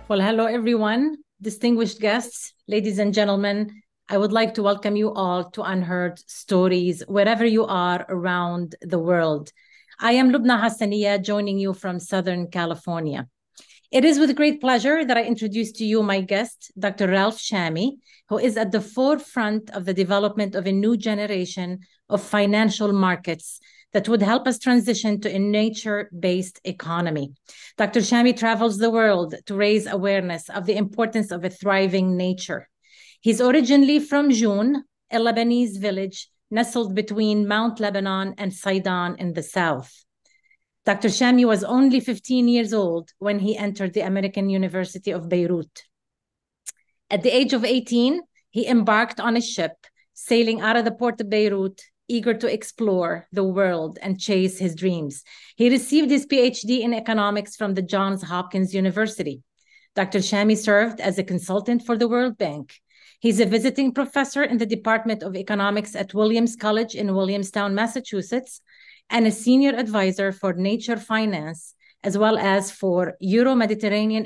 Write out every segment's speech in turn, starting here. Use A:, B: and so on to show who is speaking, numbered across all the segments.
A: Well, hello, everyone, distinguished guests, ladies and gentlemen. I would like to welcome you all to Unheard Stories, wherever you are around the world. I am Loubna Hassanieh, joining you from Southern California. It is with great pleasure that I introduce to you my guest, Dr. Ralph Chami, who is at the forefront of the development of a new generation of financial markets that would help us transition to a nature-based economy. Dr. Chami travels the world to raise awareness of the importance of a thriving nature. He's originally from Joun, a Lebanese village nestled between Mount Lebanon and Sidon in the south. Dr. Chami was only 15 years old when he entered the American University of Beirut. At the age of 18, he embarked on a ship sailing out of the port of Beirut, eager to explore the world and chase his dreams. He received his Ph.D. in economics from the Johns Hopkins University. Dr. Chami served as a consultant for the World Bank. He's a visiting professor in the Department of Economics at Williams College in Williamstown, Massachusetts, and a senior advisor for nature finance, as well as for Euro-Mediterranean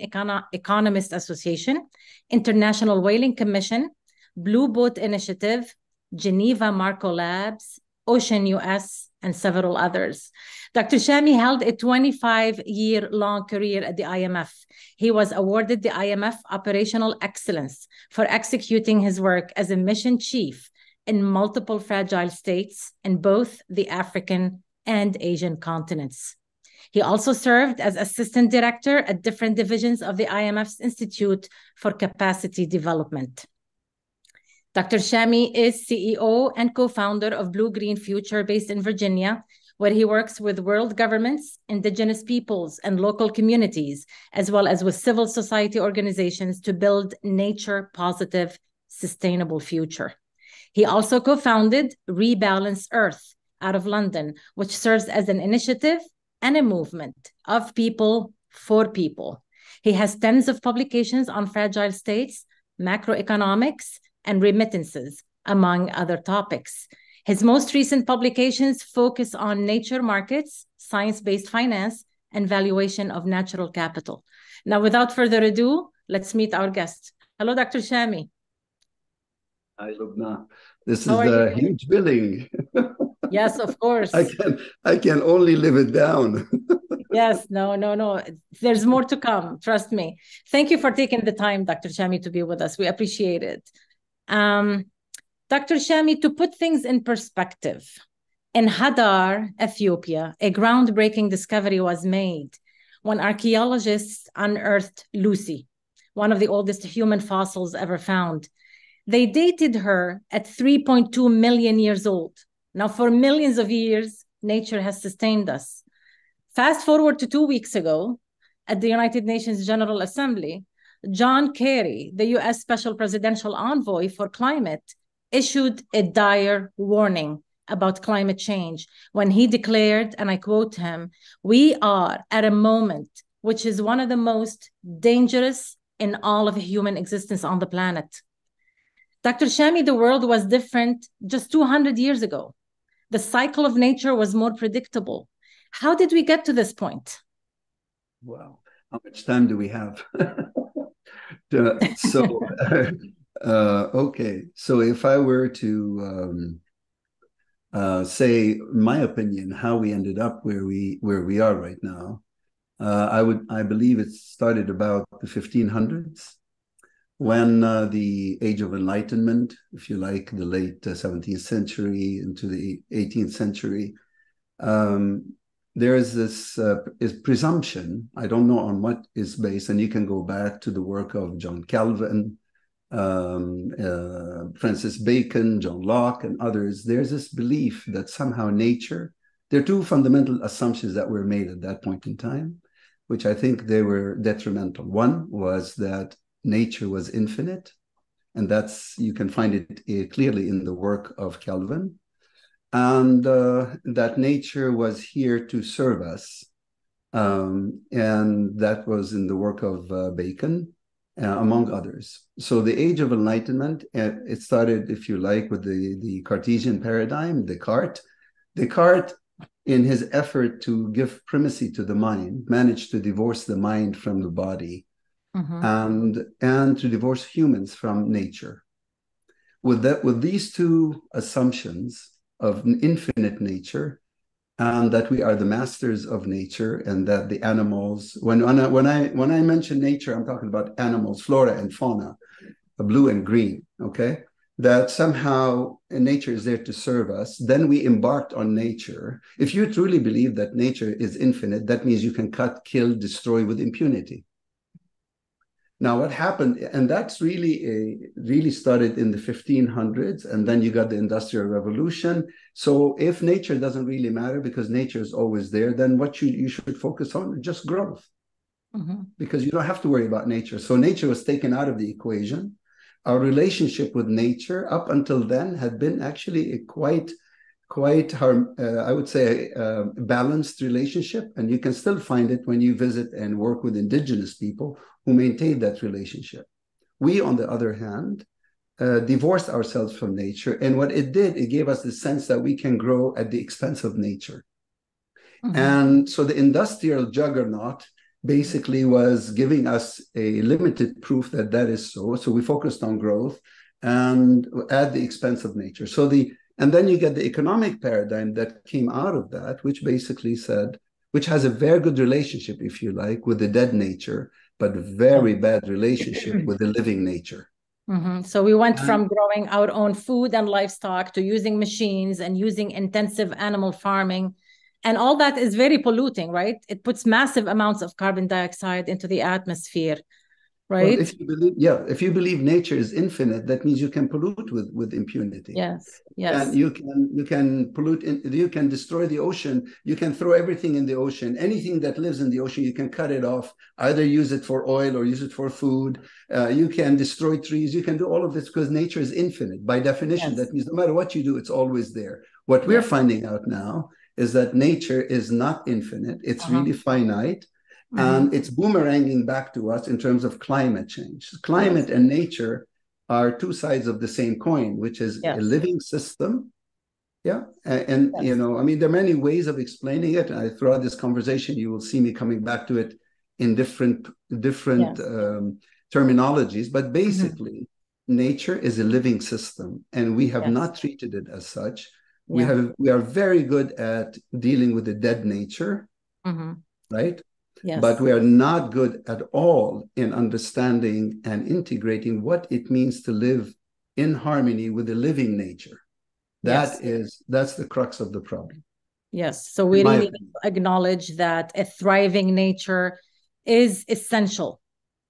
A: Economist Association, International Whaling Commission, Blue Boat Initiative, Geneva Marco Labs, Ocean US, and several others. Dr. Chami held a 25-year-long career at the IMF. He was awarded the IMF Operational Excellence for executing his work as a mission chief in multiple fragile states in both the African and Asian continents. He also served as assistant director at different divisions of the IMF's Institute for Capacity Development. Dr. Chami is CEO and co-founder of Blue Green Future based in Virginia, where he works with world governments, indigenous peoples, and local communities, as well as with civil society organizations to build nature-positive, sustainable future. He also co-founded Rebalance Earth out of London, which serves as an initiative and a movement of people for people. He has tens of publications on fragile states, macroeconomics, and remittances, among other topics. His most recent publications focus on nature markets, science-based finance, and valuation of natural capital. Now, without further ado, let's meet our guest. Hello, Dr. Chami.
B: Hi, Loubna. This is a huge billing.
A: Yes, of course.
B: I can only live it down.
A: Yes, no. There's more to come. Trust me. Thank you for taking the time, Dr. Chami, to be with us. We appreciate it. Dr. Chami, to put things in perspective, in Hadar, Ethiopia, a groundbreaking discovery was made when archaeologists unearthed Lucy, one of the oldest human fossils ever found. They dated her at 3.2 million years old. Now, for millions of years, nature has sustained us. Fast forward to 2 weeks ago, at the United Nations General Assembly, John Kerry, the US Special Presidential Envoy for Climate, issued a dire warning about climate change when he declared, and I quote him, "We are at a moment which is one of the most dangerous in all of human existence on the planet." Dr. Chami, the world was different just 200 years ago. The cycle of nature was more predictable. How did we get to this point?
B: Wow. How much time do we have? Okay. So if I were to say my opinion, how we ended up where we are right now, I believe it started about the 1500s. When the Age of Enlightenment, if you like, the late 17th century into the 18th century, there is this presumption, I don't know on what is based, and you can go back to the work of John Calvin, Francis Bacon, John Locke, and others. There's this belief that somehow nature, there are two fundamental assumptions that were made at that point in time, which I think they were detrimental. One was that nature was infinite, and you can find it clearly in the work of Calvin, and that nature was here to serve us, and that was in the work of Bacon, among others. So the Age of Enlightenment, it started, if you like, with the Cartesian paradigm, Descartes. Descartes, in his effort to give primacy to the mind, managed to divorce the mind from the body. and to divorce humans from nature. With these two assumptions of infinite nature, and that we are the masters of nature, and that the animals, when I mention nature, I'm talking about animals, flora and fauna, blue and green, okay? That somehow nature is there to serve us. Then we embarked on nature. If you truly believe that nature is infinite, that means you can cut, kill, destroy with impunity. Now, what happened, and that's really started in the 1500s, and then you got the Industrial Revolution. So if nature doesn't really matter because nature is always there, then what you should focus on is just growth, because you don't have to worry about nature. So nature was taken out of the equation. Our relationship with nature up until then had been actually a quite I would say, balanced relationship. And you can still find it when you visit and work with indigenous people who maintain that relationship. We, on the other hand, divorced ourselves from nature. And what it did, it gave us the sense that we can grow at the expense of nature. And so the industrial juggernaut basically was giving us a limited proof that that is so. So we focused on growth and at the expense of nature. And then you get the economic paradigm that came out of that, which basically said, which has a very good relationship, if you like, with the dead nature, but very bad relationship with the living nature.
A: So we went from growing our own food and livestock to using machines and using intensive animal farming. And all that is very polluting, right? It puts massive amounts of carbon dioxide into the atmosphere. Right.
B: Well, if you believe nature is infinite, that means you can pollute with impunity.
A: Yes.
B: And you can pollute, you can destroy the ocean. You can throw everything in the ocean. Anything that lives in the ocean, you can cut it off, either use it for oil or use it for food. You can destroy trees. You can do all of this because nature is infinite. By definition, that means no matter what you do, it's always there. What we're finding out now is that nature is not infinite. It's really finite. And it's boomeranging back to us in terms of climate change. Climate and nature are two sides of the same coin, which is a living system. Yeah. And you know, I mean, there are many ways of explaining it. And throughout this conversation, you will see me coming back to it in different terminologies. But basically, nature is a living system, and we have not treated it as such. We are very good at dealing with the dead nature, right? But we are not good at all in understanding and integrating what it means to live in harmony with the living nature. That's the crux of the problem.
A: Yes. So we really need to acknowledge that a thriving nature is essential,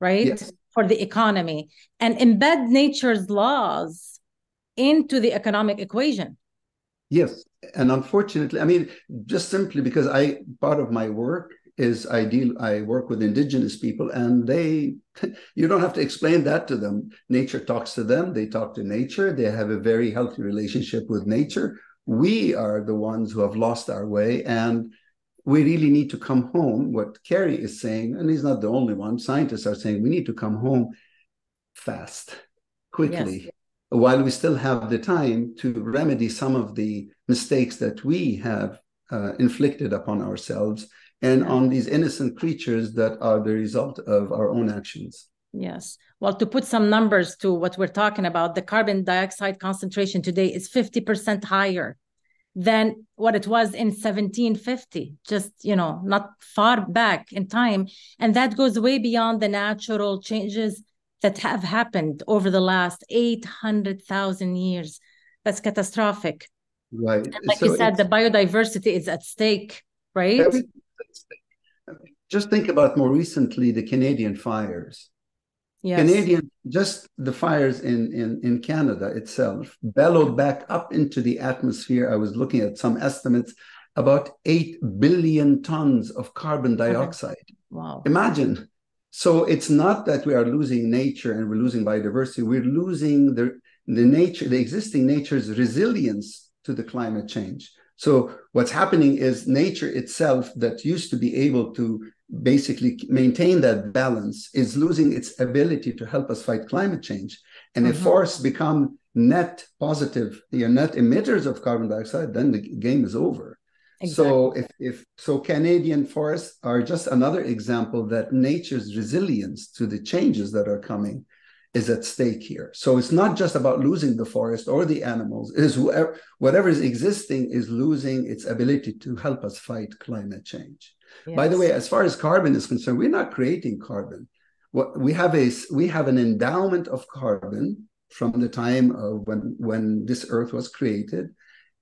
A: right? For the economy, and embed nature's laws into the economic equation.
B: Yes. And unfortunately, I mean, just simply because part of my work is I work with indigenous people, and you don't have to explain that to them. Nature talks to them. They talk to nature. They have a very healthy relationship with nature. We are the ones who have lost our way, and we really need to come home. What Kerry is saying, and he's not the only one, scientists are saying we need to come home fast, quickly, while we still have the time to remedy some of the mistakes that we have inflicted upon ourselves and on these innocent creatures that are the result of our own actions.
A: Yes. Well, to put some numbers to what we're talking about, the carbon dioxide concentration today is 50% higher than what it was in 1750, just, not far back in time. And that goes way beyond the natural changes that have happened over the last 800,000 years. That's catastrophic.
B: Right.
A: And like you said, the biodiversity is at stake, right?
B: Just think about more recently the Canadian fires. Just the fires in Canada itself bellowed back up into the atmosphere. I was looking at some estimates, about 8 billion tons of carbon dioxide.
A: Wow.
B: Imagine. So it's not that we are losing nature and we're losing biodiversity. We're losing the existing nature's resilience to the climate change. So what's happening is nature itself, that used to be able to basically maintain that balance, is losing its ability to help us fight climate change. And if forests become net positive, net emitters of carbon dioxide, then the game is over.
A: Exactly.
B: So Canadian forests are just another example that nature's resilience to the changes that are coming is at stake here. So it's not just about losing the forest or the animals, it is whatever is existing is losing its ability to help us fight climate change. By the
A: Yes.
B: way, as far as carbon is concerned, we're not creating carbon. What we have an endowment of carbon from the time of when this earth was created,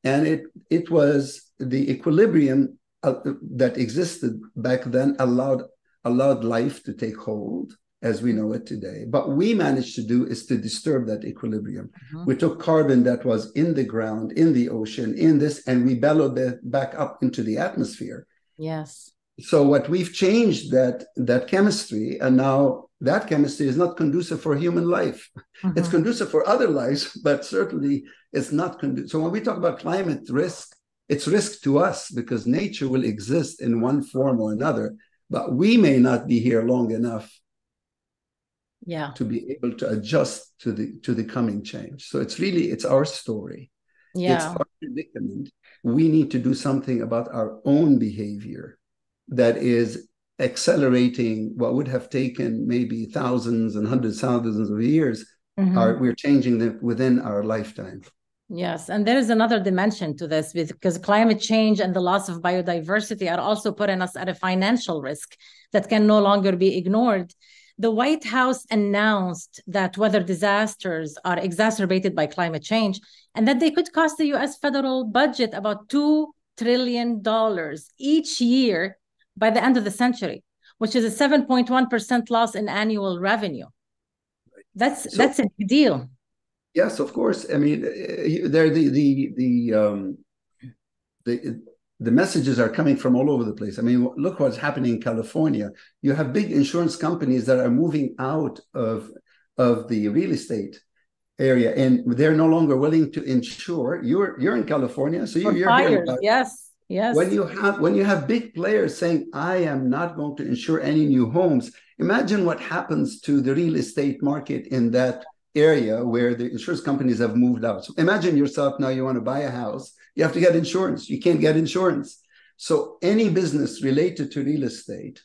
B: and it was the equilibrium that existed back then allowed life to take hold as we know it today. But we managed to do is to disturb that equilibrium.
A: Mm-hmm.
B: We took carbon that was in the ground, in the ocean, in this, and we bellowed it back up into the atmosphere.
A: Yes.
B: So what we've changed that chemistry, and now that chemistry is not conducive for human life. It's
A: Mm-hmm.
B: conducive for other lives, but certainly it's not conducive. So when we talk about climate risk, it's risk to us because nature will exist in one form or another, but we may not be here long enough to be able to adjust to the coming change. So it's our story. It's
A: Yeah.
B: our predicament. We need to do something about our own behavior that is accelerating what would have taken maybe thousands and hundreds, thousands of years.
A: Mm-hmm.
B: We're changing them within our lifetime.
A: Yes, and there is another dimension to this because climate change and the loss of biodiversity are also putting us at a financial risk that can no longer be ignored. The White House announced that weather disasters are exacerbated by climate change and that they could cost the US federal budget about $2 trillion each year by the end of the century, which is a 7.1% loss in annual revenue. That's a big deal.
B: Yes, of course. I mean, there the messages are coming from all over the place. I mean, look what's happening in California. You have big insurance companies that are moving out of the real estate area, and they're no longer willing to insure. You're in California, so you're hearing
A: Fires,
B: about
A: yes, yes.
B: when you have big players saying, "I am not going to insure any new homes." Imagine what happens to the real estate market in that area where the insurance companies have moved out. So imagine yourself now, you want to buy a house, you have to get insurance. You can't get insurance. So any business related to real estate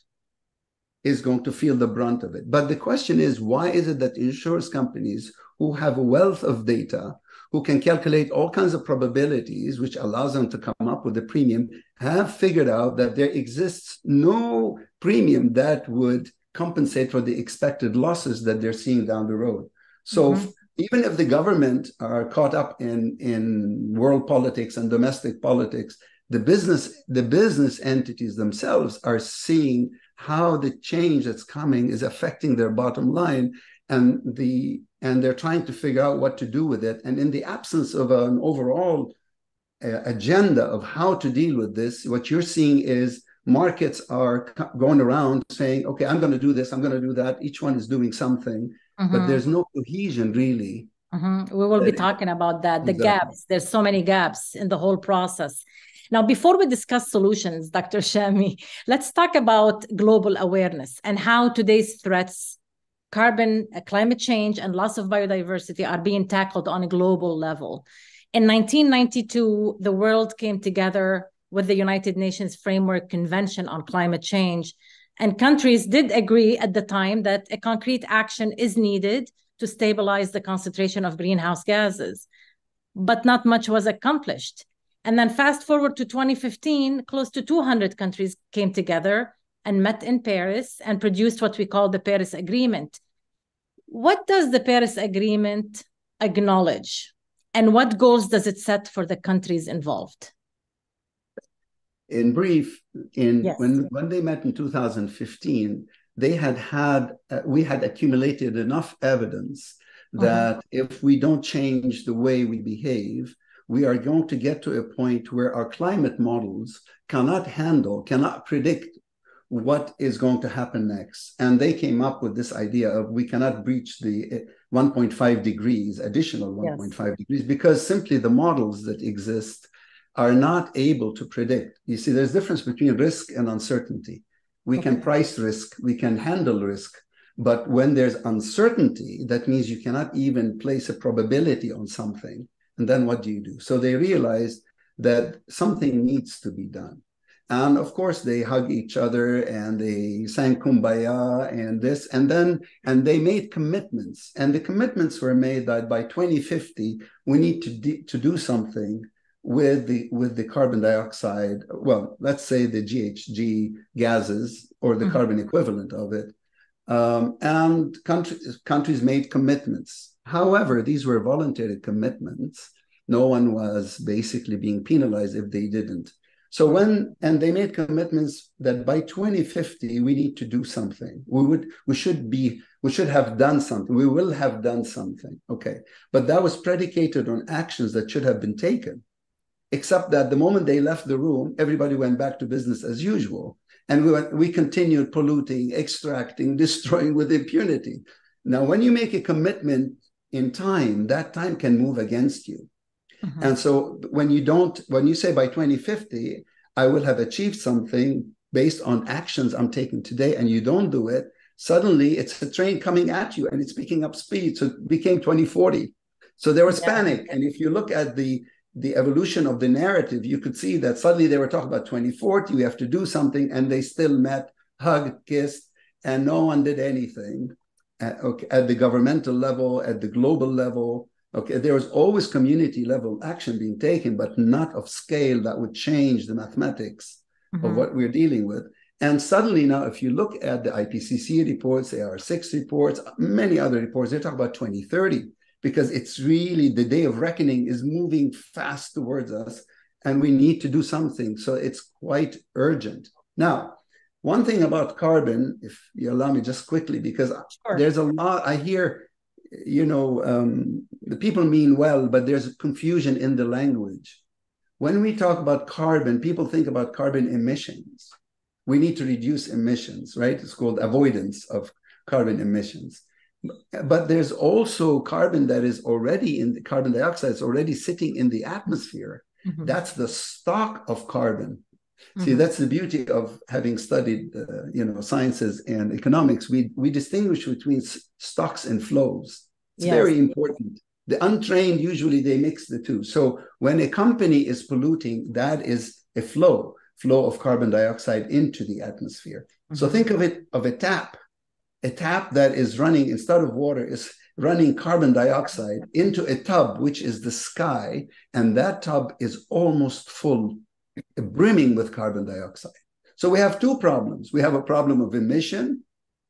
B: is going to feel the brunt of it. But the question is, why is it that insurance companies who have a wealth of data, who can calculate all kinds of probabilities, which allows them to come up with a premium, have figured out that there exists no premium that would compensate for the expected losses that they're seeing down the road? So even if the government are caught up in world politics and domestic politics, the business entities themselves are seeing how the change that's coming is affecting their bottom line, and they're trying to figure out what to do with it. And in the absence of an overall agenda of how to deal with this, what you're seeing is markets are going around saying, okay, I'm going to do this, I'm going to do that. Each one is doing something, but there's no cohesion really.
A: We will be talking about that, the gaps. There's so many gaps in the whole process. Now, before we discuss solutions, Dr. Chami, let's talk about global awareness and how today's threats, climate change, and loss of biodiversity are being tackled on a global level. In 1992, the world came together with the United Nations Framework Convention on Climate Change, and countries did agree at the time that a concrete action is needed to stabilize the concentration of greenhouse gases. But not much was accomplished. And then fast forward to 2015, close to 200 countries came together and met in Paris and produced what we call the Paris Agreement. What does the Paris Agreement acknowledge? And what goals does it set for the countries involved?
B: In brief, when they met in 2015, we had accumulated enough evidence that if we don't change the way we behave, we are going to get to a point where our climate models cannot predict what is going to happen next. And they came up with this idea of we cannot breach the 1.5 degrees, additional 1.5 degrees, because simply the models that exist are not able to predict. You see, there's a difference between risk and uncertainty. We can price risk, we can handle risk, but when there's uncertainty, that means you cannot even place a probability on something. And then what do you do? So they realized that something needs to be done. And of course, they hug each other and they sang Kumbaya and this, and they made commitments. And the commitments were made that by 2050, we need to do something with the carbon dioxide, well, let's say the GHG gases or the carbon equivalent of it. And countries made commitments. However, these were voluntary commitments. No one was basically being penalized if they didn't. So and they made commitments that by 2050 we need to do something. We should have done something. We will have done something. Okay, but that was predicated on actions that should have been taken. Except that the moment they left the room, everybody went back to business as usual, and we continued polluting, extracting, destroying with impunity. Now, when you make a commitment in time, that time can move against you. And so when you say by 2050, I will have achieved something based on actions I'm taking today, and you don't do it, suddenly it's a train coming at you and it's picking up speed. So it became 2040. So there was panic. And if you look at the evolution of the narrative, you could see that suddenly they were talking about 2040, we have to do something, and they still met, hugged, kissed, and no one did anything at the governmental level, at the global level. Okay, there was always community level action being taken, but not of scale that would change the mathematics of what we're dealing with. And suddenly now, if you look at the IPCC reports, the AR6 reports, many other reports, they talk about 2030, because it's really the day of reckoning is moving fast towards us, and we need to do something. So it's quite urgent. Now, one thing about carbon, if you allow me just quickly, because there's a lot, I hear, the people mean well, but there's confusion in the language. When we talk about carbon, people think about carbon emissions. We need to reduce emissions, right? It's called avoidance of carbon emissions. But there's also carbon that is already in the carbon dioxide, is already sitting in the atmosphere. That's the stock of carbon. See, that's the beauty of having studied, sciences and economics. We distinguish between stocks and flows. It's very important. The untrained, usually they mix the two. So when a company is polluting, that is a flow of carbon dioxide into the atmosphere. So think of it of a tap that is running, instead of water, is running carbon dioxide into a tub, which is the sky. And that tub is almost full, brimming with carbon dioxide. So we have two problems. We have a problem of emission,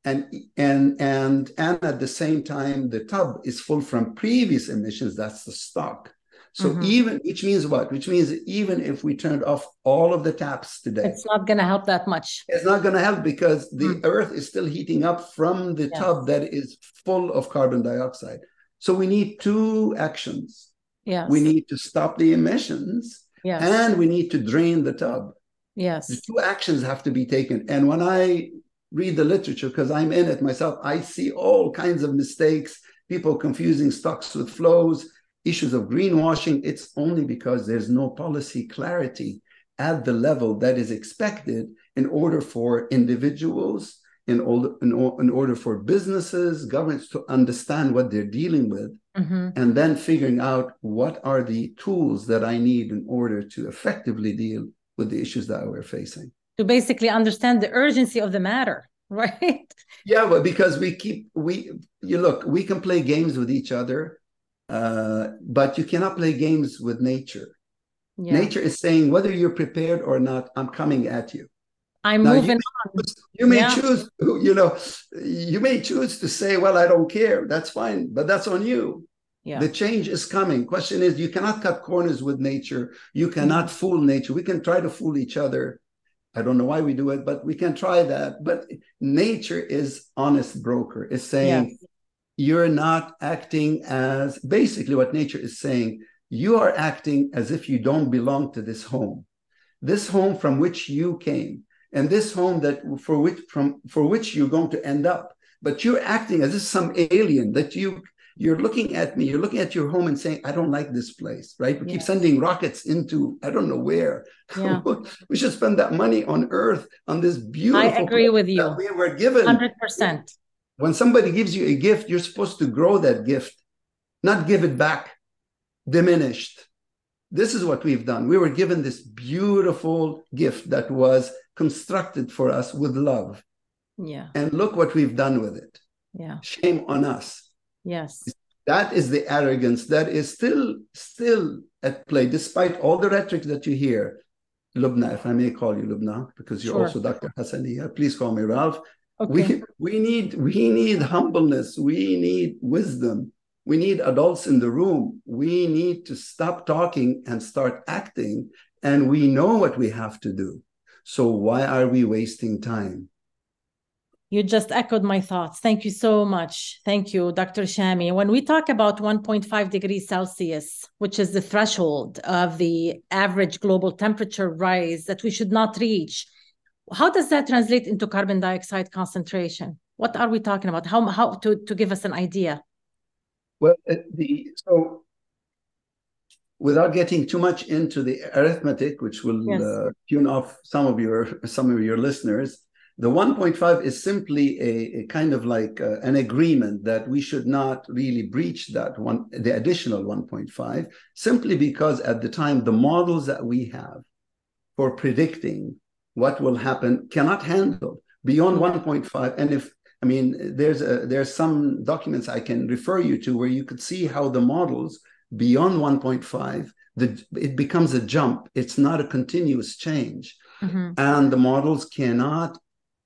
B: and at the same time, the tub is full from previous emissions. That's the stock. So which means what? Which means even if we turned off all of the taps today,
A: it's not going to help that much.
B: It's not going to help, because the earth is still heating up from the tub that is full of carbon dioxide. So we need two actions. We need to stop the emissions, and we need to drain the tub. The two actions have to be taken. And when I read the literature, because I'm in it myself, I see all kinds of mistakes, people confusing stocks with flows, issues of greenwashing. It's only because there's no policy clarity at the level that is expected in order for individuals, in order for businesses, governments to understand what they're dealing with, and then figuring out what are the tools that I need in order to effectively deal with the issues that we're facing.
A: To basically understand the urgency of the matter, right?
B: Yeah, but because we can play games with each other, but you cannot play games with nature. Nature is saying, whether you're prepared or not, I'm coming at you.
A: I'm moving on.
B: You may choose, you may choose to say, well, I don't care. That's fine, but that's on you. The change is coming. Question is, you cannot cut corners with nature. You cannot fool nature. We can try to fool each other. I don't know why we do it, but we can try that. But nature is honest broker. It's saying, you're not acting as, basically what nature is saying, you are acting as if you don't belong to this home from which you came, and this home for which you're going to end up. But you're acting as if some alien, that you're looking at me, you're looking at your home and saying, I don't like this place, right? We keep sending rockets into, I don't know where. We should spend that money on Earth, on this beautiful
A: I agree with you.
B: That we were given.
A: 100%.
B: When somebody gives you a gift, you're supposed to grow that gift, not give it back diminished. This is what we've done. We were given this beautiful gift that was constructed for us with love.
A: Yeah.
B: And look what we've done with it.
A: Yeah.
B: Shame on us.
A: Yes.
B: That is the arrogance that is still at play, despite all the rhetoric that you hear. Loubna, if I may call you Loubna, because you're also Dr. Hassanieh, please call me Ralph.
A: Okay.
B: We need humbleness. We need wisdom. We need adults in the room. We need to stop talking and start acting. And we know what we have to do. So why are we wasting time?
A: You just echoed my thoughts. Thank you so much. Thank you, Dr. Chami. When we talk about 1.5 degrees Celsius, which is the threshold of the average global temperature rise that we should not reach, how does that translate into carbon dioxide concentration? What are we talking about? How to give us an idea?
B: Well, so without getting too much into the arithmetic, which will tune off some of your listeners, the 1.5 is simply a kind of like an agreement that we should not really breach the additional 1.5, simply because at the time, the models that we have for predicting what will happen cannot handle beyond 1.5. And there's some documents I can refer you to where you could see how the models beyond 1.5, it becomes a jump. It's not a continuous change. Mm-hmm. And the models cannot,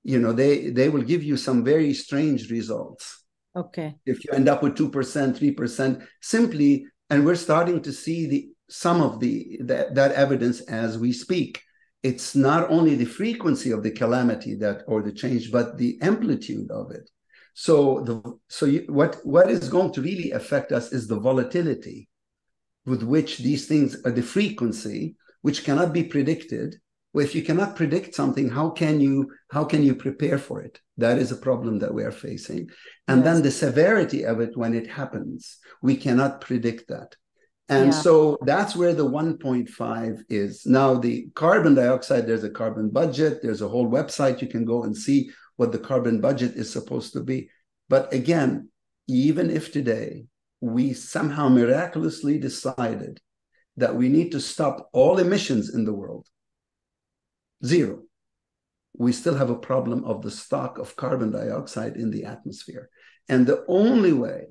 B: they will give you some very strange results.
A: Okay.
B: If you end up with 2%, 3%, simply, and we're starting to see some of that evidence as we speak. It's not only the frequency of the calamity or the change, but the amplitude of it. So what is going to really affect us is the volatility with which these things are, the frequency, which cannot be predicted. Well, if you cannot predict something, how can you prepare for it? That is a problem that we are facing. And then the severity of it when it happens, we cannot predict that. And so that's where the 1.5 is. Now, the carbon dioxide, there's a carbon budget. There's a whole website. You can go and see what the carbon budget is supposed to be. But again, even if today we somehow miraculously decided that we need to stop all emissions in the world, zero, we still have a problem of the stock of carbon dioxide in the atmosphere. And the only way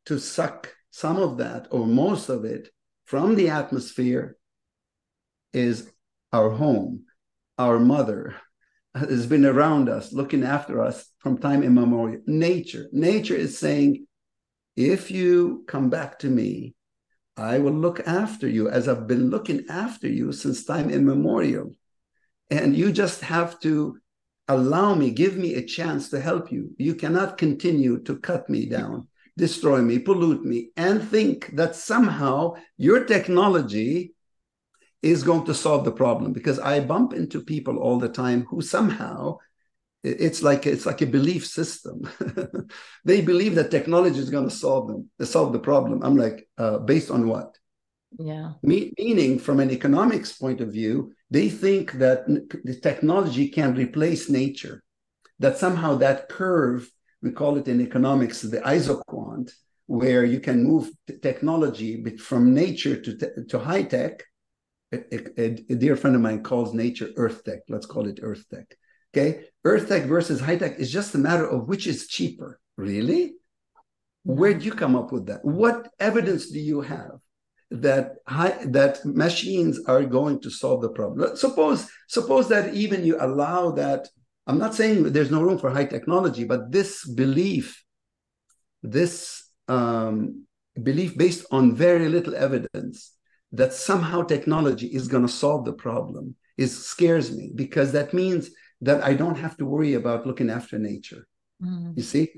B: to suck some of that or most of it from the atmosphere is our home. Our mother has been around us, looking after us from time immemorial. Nature is saying, if you come back to me, I will look after you as I've been looking after you since time immemorial. And you just have to allow me, give me a chance to help you. You cannot continue to cut me down, destroy me, pollute me, and think that somehow your technology is going to solve the problem. Because I bump into people all the time who somehow, it's like a belief system. They believe that technology is going to solve the problem. I'm like, based on what?
A: Yeah.
B: Meaning, from an economics point of view, they think that the technology can replace nature, that somehow that curve, we call it in economics the isoquant, where you can move technology from nature to high tech. A dear friend of mine calls nature earth tech. Let's call it earth tech. Okay, earth tech versus high tech is just a matter of which is cheaper. Really? Where do you come up with that? What evidence do you have that machines are going to solve the problem? Suppose that even you allow that. I'm not saying there's no room for high technology, but this belief based on very little evidence that somehow technology is going to solve the problem scares me, because that means that I don't have to worry about looking after nature. Mm. You see?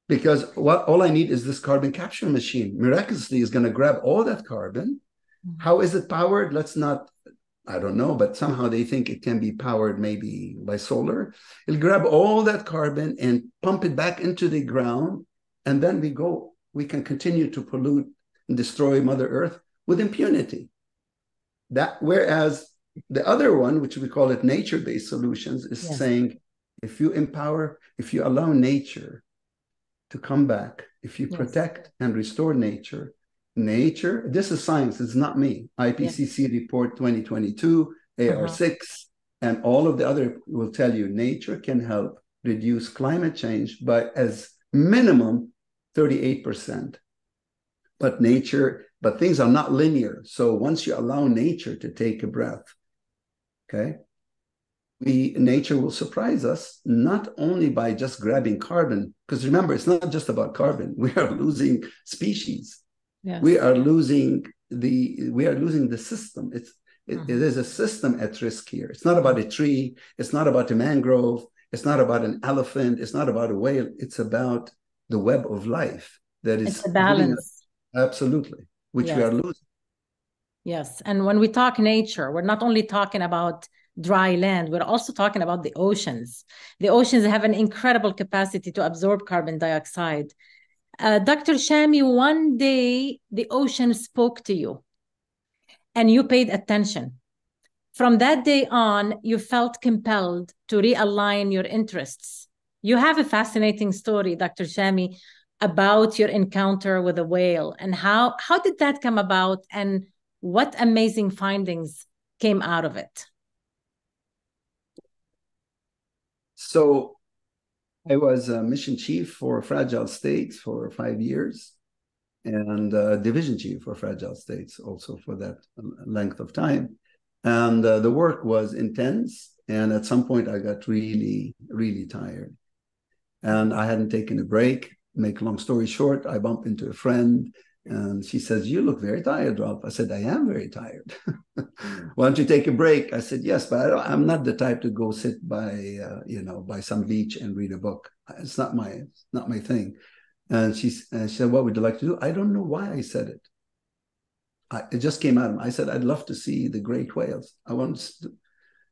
B: Because all I need is this carbon capture machine. Miraculously is going to grab all that carbon. Mm. How is it powered? I don't know, but somehow they think it can be powered maybe by solar. It'll grab all that carbon and pump it back into the ground. And then we can continue to pollute and destroy Mother Earth with impunity. Whereas the other one, which we call it nature-based solutions, is saying, if you allow nature to come back, if you protect and restore nature, nature, this is science, it's not me. IPCC report 2022, AR6, and all of the other will tell you nature can help reduce climate change by as minimum 38%. But things are not linear. So once you allow nature to take a breath, okay, nature will surprise us, not only by just grabbing carbon, because remember, it's not just about carbon. We are losing species. Yes. We are losing the system. There's a system at risk here. It's not about a tree. It's not about a mangrove. It's not about an elephant. It's not about a whale. It's about the web of life that is
A: a balance.
B: Absolutely, which we are losing.
A: Yes. And when we talk nature, we're not only talking about dry land, we're also talking about the oceans. The oceans have an incredible capacity to absorb carbon dioxide. Dr. Chami, one day the ocean spoke to you and you paid attention. From that day on, you felt compelled to realign your interests. You have a fascinating story, Dr. Chami, about your encounter with a whale, and how did that come about, and what amazing findings came out of it?
B: So I was a mission chief for fragile states for 5 years, and division chief for fragile states also for that length of time. And the work was intense. And at some point I got really, really tired. And I hadn't taken a break. Make a long story short, I bumped into a friend and she says, "You look very tired, Ralph." I said, "I am very tired." "Why don't you take a break?" I said, "Yes, but I'm not the type to go sit by, by some beach and read a book. It's not my thing." And she said, "What would you like to do?" I don't know why I said it. It just came out of me. I said, "I'd love to see the great whales. I want to."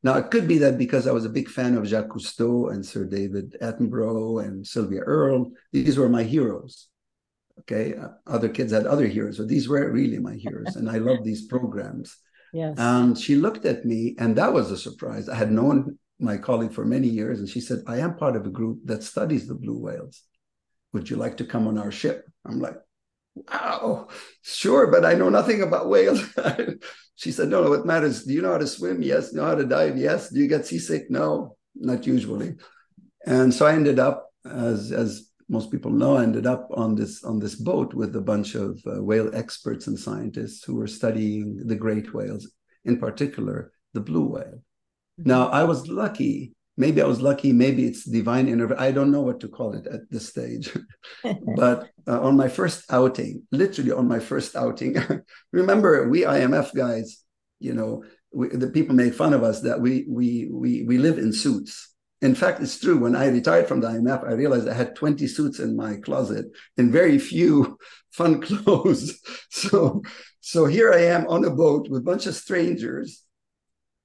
B: Now, it could be that because I was a big fan of Jacques Cousteau and Sir David Attenborough and Sylvia Earle. These were my heroes. Okay, other kids had other heroes, but these were really my heroes. And I love these programs.
A: Yes.
B: And she looked at me, and that was a surprise. I had known my colleague for many years, and she said, "I am part of a group that studies the blue whales. Would you like to come on our ship?" I'm like, "Wow, sure, but I know nothing about whales." She said, "No, what matters, do you know how to swim? Yes. Know how to dive? Yes. Do you get seasick? No, not usually." And so I ended up, as most people know, I ended up on this boat with a bunch of whale experts and scientists who were studying the great whales, in particular, the blue whale. Mm-hmm. Now, I was lucky. Maybe I was lucky.Maybe it's divine intervention. I don't know what to call it at this stage. But on my first outing, literally on my first outing, remember, we IMF guys, the people make fun of us that we live in suits. In fact, it's true. When I retired from the IMF, I realized I had 20 suits in my closet and very few fun clothes. So here I am on a boat with a bunch of strangers.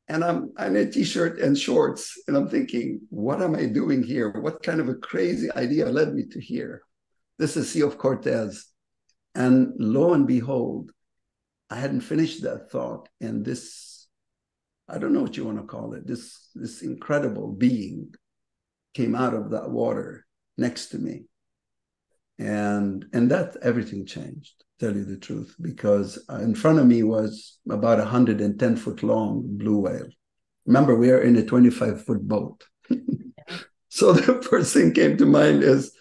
B: And I'm in a t-shirt and shorts, and I'm thinking, what am I doing here? What kind of a crazy idea led me to here? This is Sea of Cortez. And lo and behold, I hadn't finished that thought. And this, I don't know what you want to call it, this incredible being came out of that water next to me. And that everything changed, to tell you the truth, because in front of me was about 110-foot long blue whale. Remember, we are in a 25-foot boat. So the first thing came to mind is,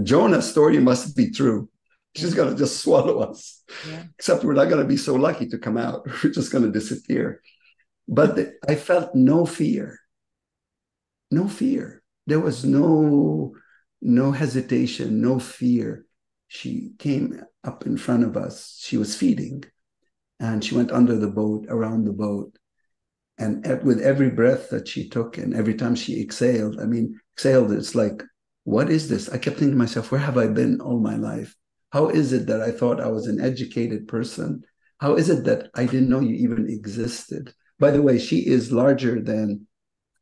B: Jonah's story must be true. She's going to just swallow us. Yeah. Except we're not going to be so lucky to come out. We're just going to disappear. But I felt no fear. No fear. There was no hesitation, no fear. She came up in front of us. She was feeding, and she went under the boat, around the boat. And with every breath that she took and every time she exhaled, it's like, what is this? I kept thinking to myself, where have I been all my life? How is it that I thought I was an educated person? How is it that I didn't know you even existed? By the way, she is larger than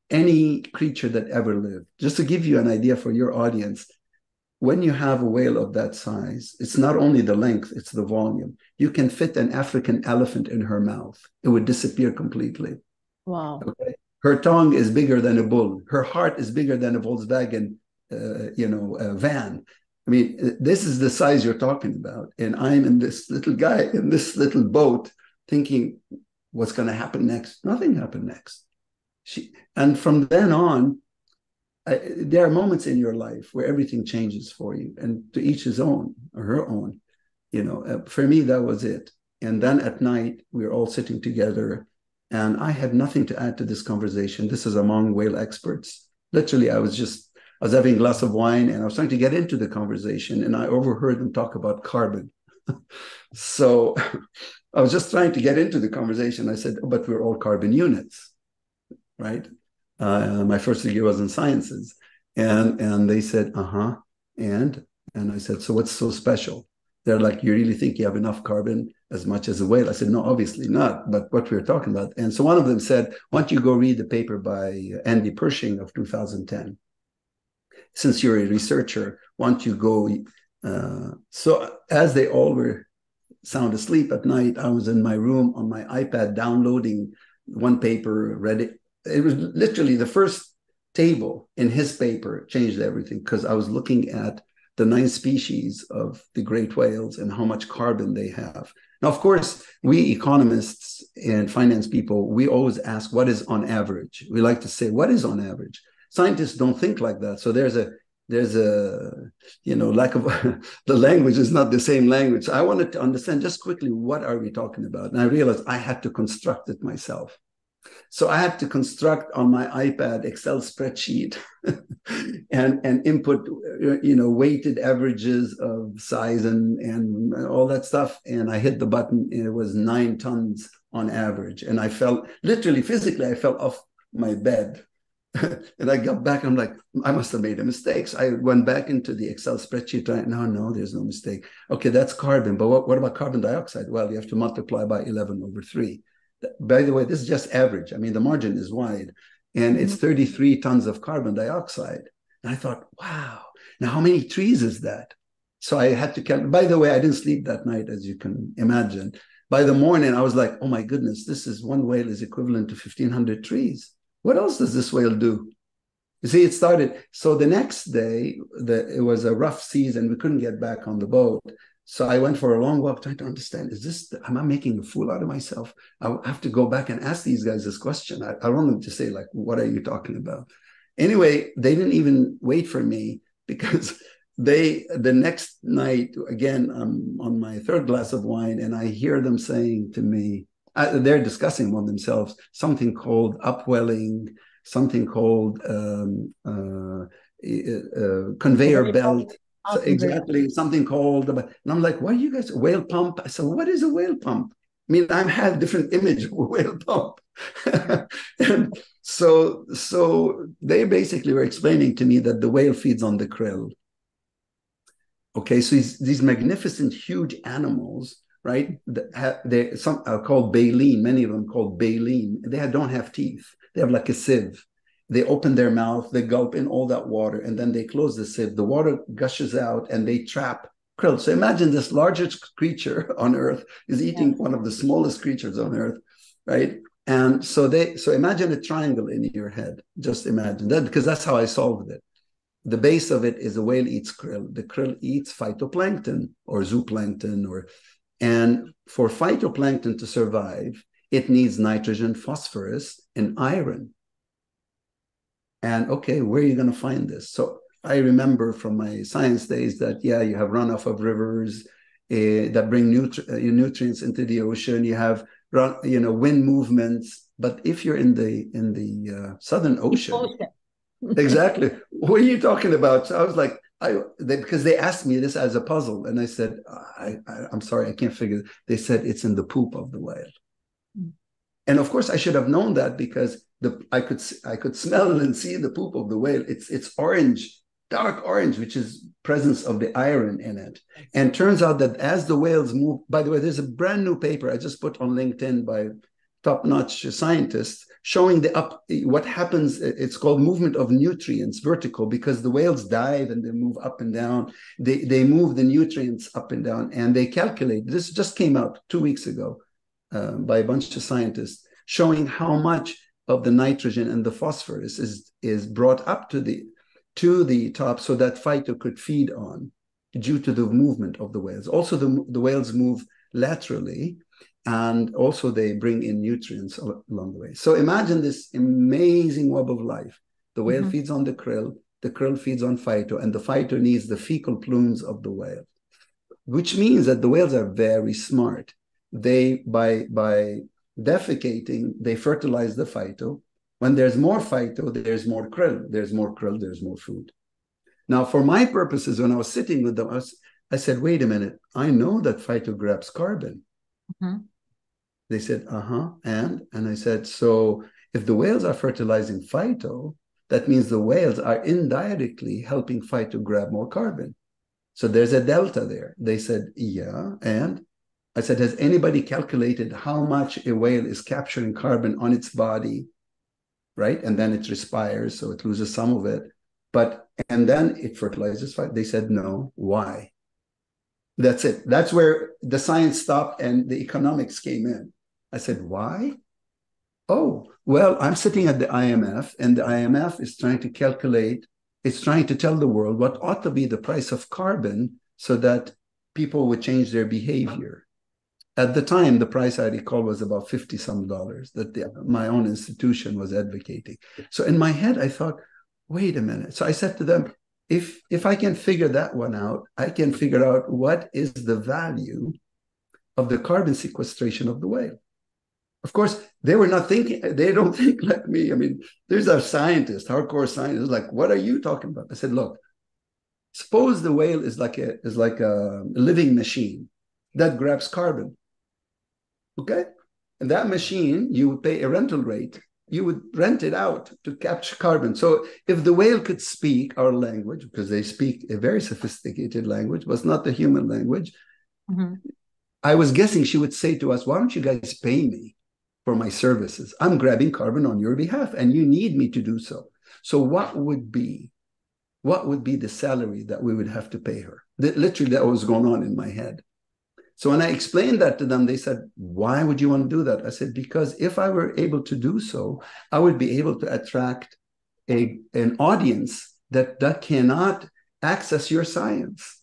B: any creature that ever lived. Just to give you an idea for your audience, when you have a whale of that size, it's not only the length, it's the volume. You can fit an African elephant in her mouth. It would disappear completely.
A: Wow.
B: Okay? Her tongue is bigger than a bull. Her heart is bigger than a Volkswagen van. I mean, this is the size you're talking about. And I'm in this little guy in this little boat thinking, what's going to happen next? Nothing happened next. And from then on, there are moments in your life where everything changes for you, and to each his own or her own. For me, that was it. And then at night, we were all sitting together, and I had nothing to add to this conversation. This is among whale experts. Literally, I was having a glass of wine, and I was trying to get into the conversation, and I overheard them talk about carbon. So I was just trying to get into the conversation. I said, oh, but we're all carbon units, right? My first degree was in sciences. And they said, uh-huh. And I said, so what's so special? They're like, you really think you have enough carbon as much as a whale? I said, no, obviously not, but what we're talking about. And so one of them said, why don't you go read the paper by Andy Pershing of 2010? Since you're a researcher, why don't you go? So as they all were sound asleep at night, I was in my room on my iPad downloading one paper, read it. It was literally the first table in his paper changed everything, because I was looking at the 9 species of the great whales and how much carbon they have. Now, of course, we economists and finance people, we always ask, what is on average? We like to say, what is on average? Scientists don't think like that. So there's a lack of the language is not the same language. So I wanted to understand just quickly, what are we talking about? And I realized I had to construct it myself. So I had to construct on my iPad Excel spreadsheet and input, weighted averages of size and all that stuff. And I hit the button, and it was 9 tons on average. And I felt, literally, physically, I fell off my bed. And I got back, I'm like, I must have made a mistake. So I went back into the Excel spreadsheet. No, there's no mistake. Okay, that's carbon. But what about carbon dioxide? Well, you have to multiply by 11/3. By the way, this is just average. I mean, the margin is wide, and it's 33 tons of carbon dioxide. And I thought, wow, now how many trees is that? So I had to count. By the way, I didn't sleep that night, as you can imagine. By the morning, I was like, oh my goodness, one whale is equivalent to 1,500 trees. What else does this whale do? You see, it started. So the next day, it was a rough season. We couldn't get back on the boat. So I went for a long walk trying to understand, am I making a fool out of myself? I have to go back and ask these guys this question. I want them to say, like, what are you talking about? Anyway, they didn't even wait for me, because the next night, again, I'm on my 3rd glass of wine, and I hear them saying to me, they're discussing among themselves something called upwelling, something called conveyor belt. So exactly, something called, and I'm like, what are you guys, whale pump? I said, what is a whale pump? I mean, I have a different image of a whale pump. And so they basically were explaining to me that the whale feeds on the krill. Okay, so these magnificent, huge animals, right? Some are called baleen, many of them called baleen. They don't have teeth. They have like a sieve. They open their mouth, they gulp in all that water, and then they close the sieve. The water gushes out, and they trap krill. So imagine this largest creature on Earth is eating one of the smallest creatures on Earth, right? And so imagine a triangle in your head. Just imagine that, because that's how I solved it. The base of it is a whale eats krill. The krill eats phytoplankton or zooplankton, and for phytoplankton to survive, it needs nitrogen, phosphorus, and iron. And okay, where are you going to find this? So I remember from my science days that, you have runoff of rivers that bring nutrients into the ocean. You have wind movements. But if you're in the Southern Ocean, exactly, what are you talking about? So I was like, because they asked me this as a puzzle, and I said, I'm sorry, I can't figure it. They said it's in the poop of the whale. And of course, I should have known that, because I could smell and see the poop of the whale. It's orange, dark orange, which is presence of the iron in it. And turns out that as the whales move, by the way, there's a brand new paper I just put on LinkedIn by top-notch scientists showing what happens. It's called movement of nutrients, vertical, because the whales dive and they move up and down. They move the nutrients up and down, and they calculate. This just came out 2 weeks ago by a bunch of scientists, showing how much of the nitrogen and the phosphorus is brought up to the top, so that phyto could feed on. due to the movement of the whales. Also, the whales move laterally, and also they bring in nutrients along the way. So imagine this amazing web of life. The whale feeds on the krill feeds on phyto, and the phyto needs the fecal plumes of the whale, which means that the whales are very smart. They, by defecating, they fertilize the phyto. When there's more phyto, there's more krill. There's more krill, there's more food. Now, for my purposes, when I was sitting with them, I said, wait a minute, I know that phyto grabs carbon. They said, and I said, so if the whales are fertilizing phyto, that means the whales are indirectly helping phyto grab more carbon. So there's a delta there. They said, yeah, and I said, has anybody calculated how much a whale is capturing carbon on its body, right? And then it respires, so it loses some of it. And then it fertilizes phyto. They said, no. Why? That's it. That's where the science stopped and the economics came in. I said, why? Oh, well, I'm sitting at the IMF, and the IMF is trying to calculate, it's trying to tell the world what ought to be the price of carbon so that people would change their behavior. At the time, the price I recall was about $50 some that my own institution was advocating. So in my head, I thought, wait a minute. So I said to them, if I can figure that one out, I can figure out what is the value of the carbon sequestration of the whale. Of course, they were not thinking, they don't think like me. I mean, there's our scientists, hardcore scientists, like, what are you talking about? I said, look, suppose the whale is like a living machine that grabs carbon. Okay? And that machine, you would pay a rental rate. You would rent it out to capture carbon. So if the whale could speak our language, because they speak a very sophisticated language, was not the human language, I was guessing she would say to us, why don't you guys pay me for my services? I'm grabbing carbon on your behalf, and you need me to do so. So what would be the salary that we would have to pay her? Literally, that was going on in my head. So when I explained that to them, they said, why would you want to do that? I said, because if I were able to do so, I would be able to attract an audience that cannot access your science.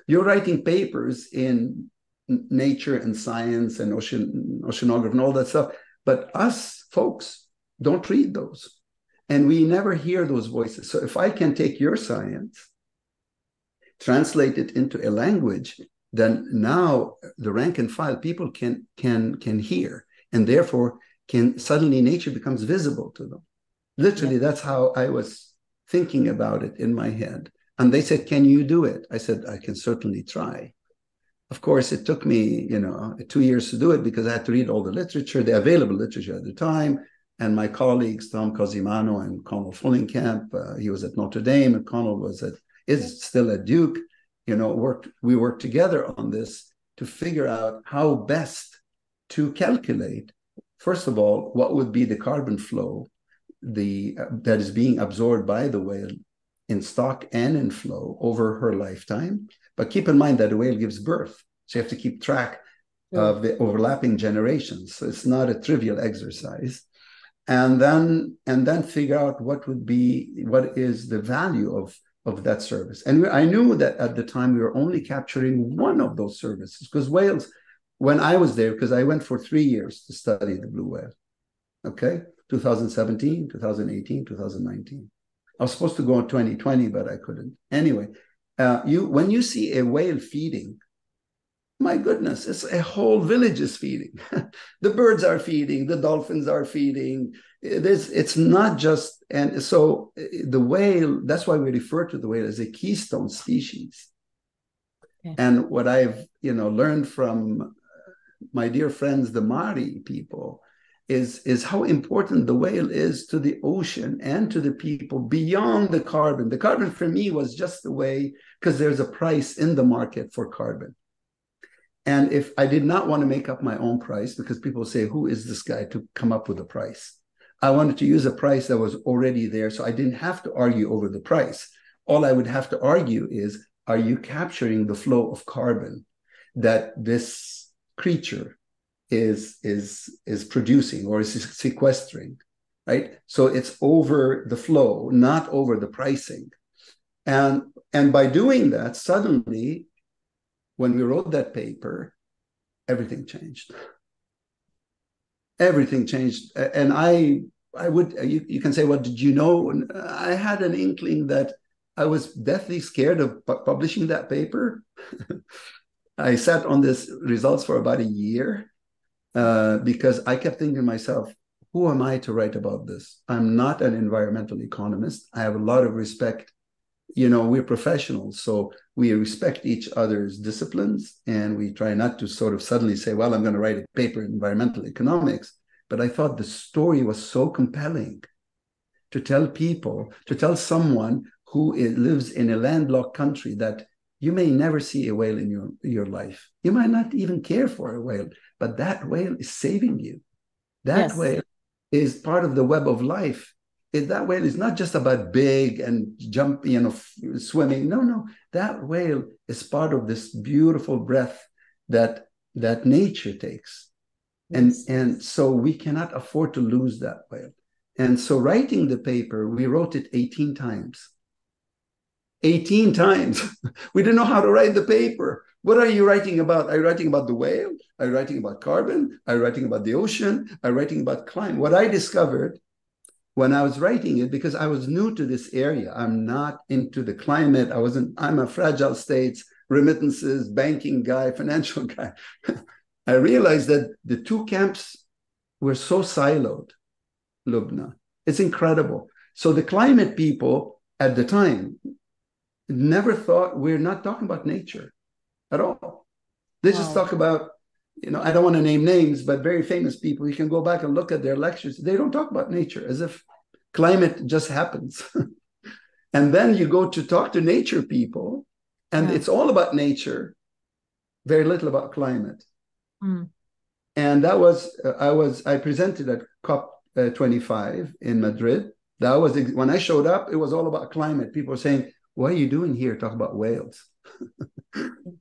B: You're writing papers in Nature and Science and oceanography and all that stuff, but us folks don't read those. And we never hear those voices. So if I can take your science, translate it into a language, then now the rank and file people can hear, and therefore suddenly nature becomes visible to them. Literally, that's how I was thinking about it in my head. And they said, can you do it? I said, I can certainly try. Of course, it took me, 2 years to do it because I had to read all the literature, the available literature at the time. And my colleagues, Tom Cosimano and Connell Fullingcamp, he was at Notre Dame, and Connell is still at Duke. We worked together on this to figure out how best to calculate, first of all, what would be the carbon flow that is being absorbed by the whale in stock and in flow over her lifetime. But keep in mind that a whale gives birth, so you have to keep track of the overlapping generations. So it's not a trivial exercise. And then figure out what is the value of that service. And I knew that at the time we were only capturing one of those services, because whales, when I was there, because I went for 3 years to study the blue whale, okay, 2017, 2018, 2019. I was supposed to go in 2020, but I couldn't. Anyway, when you see a whale feeding, my goodness, it's a whole village is feeding. The birds are feeding, the dolphins are feeding. It's not just, and so the whale, that's why we refer to the whale as a keystone species. Okay. And what I've learned from my dear friends, the Maori people, is how important the whale is to the ocean and to the people beyond the carbon. The carbon for me was just the way, because there's a price in the market for carbon. And if I did not want to make up my own price, because people say, who is this guy to come up with a price? I wanted to use a price that was already there, so I didn't have to argue over the price. All I would have to argue is, are you capturing the flow of carbon that this creature is producing or is sequestering, right? So it's over the flow, not over the pricing. And by doing that, suddenly, when we wrote that paper, everything changed. Everything changed. And you can say, well, did you know? I had an inkling that I was deathly scared of publishing that paper. I sat on this results for about a year because I kept thinking to myself, who am I to write about this? I'm not an environmental economist. I have a lot of respect. We're professionals, so we respect each other's disciplines, and we try not to sort of suddenly say, well, I'm going to write a paper in environmental economics. But I thought the story was so compelling to tell someone who lives in a landlocked country that you may never see a whale in your life. You might not even care for a whale, but that whale is saving you. That whale is part of the web of life. That whale is not just about big and jumping, swimming. No. That whale is part of this beautiful breath that nature takes. And so we cannot afford to lose that whale. And so writing the paper, we wrote it 18 times. 18 times. We didn't know how to write the paper. What are you writing about? Are you writing about the whale? Are you writing about carbon? Are you writing about the ocean? Are you writing about climate? What I discovered when I was writing it, because I was new to this area, I'm not into the climate. I'm a fragile states, remittances, banking guy, financial guy. I realized that the two camps were so siloed, Loubna. It's incredible. So the climate people at the time never thought, we're not talking about nature at all. They just talk about, I don't want to name names, but very famous people. You can go back and look at their lectures. They don't talk about nature as if climate just happens. And then you go to talk to nature people, and it's all about nature, very little about climate. Mm. And that was, I presented at COP25 in Madrid. That was, when I showed up, it was all about climate. People were saying, what are you doing here? Talk about whales.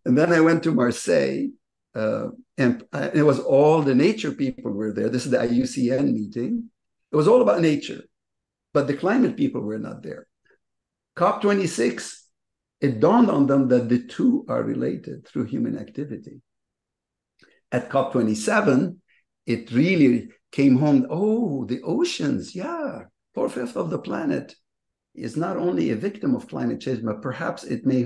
B: And then I went to Marseille, and it was all the nature people were there. This is the IUCN meeting. It was all about nature, but the climate people were not there. COP26, it dawned on them that the two are related through human activity. At COP27, it really came home. Oh, the oceans, 4/5 of the planet is not only a victim of climate change, but perhaps it may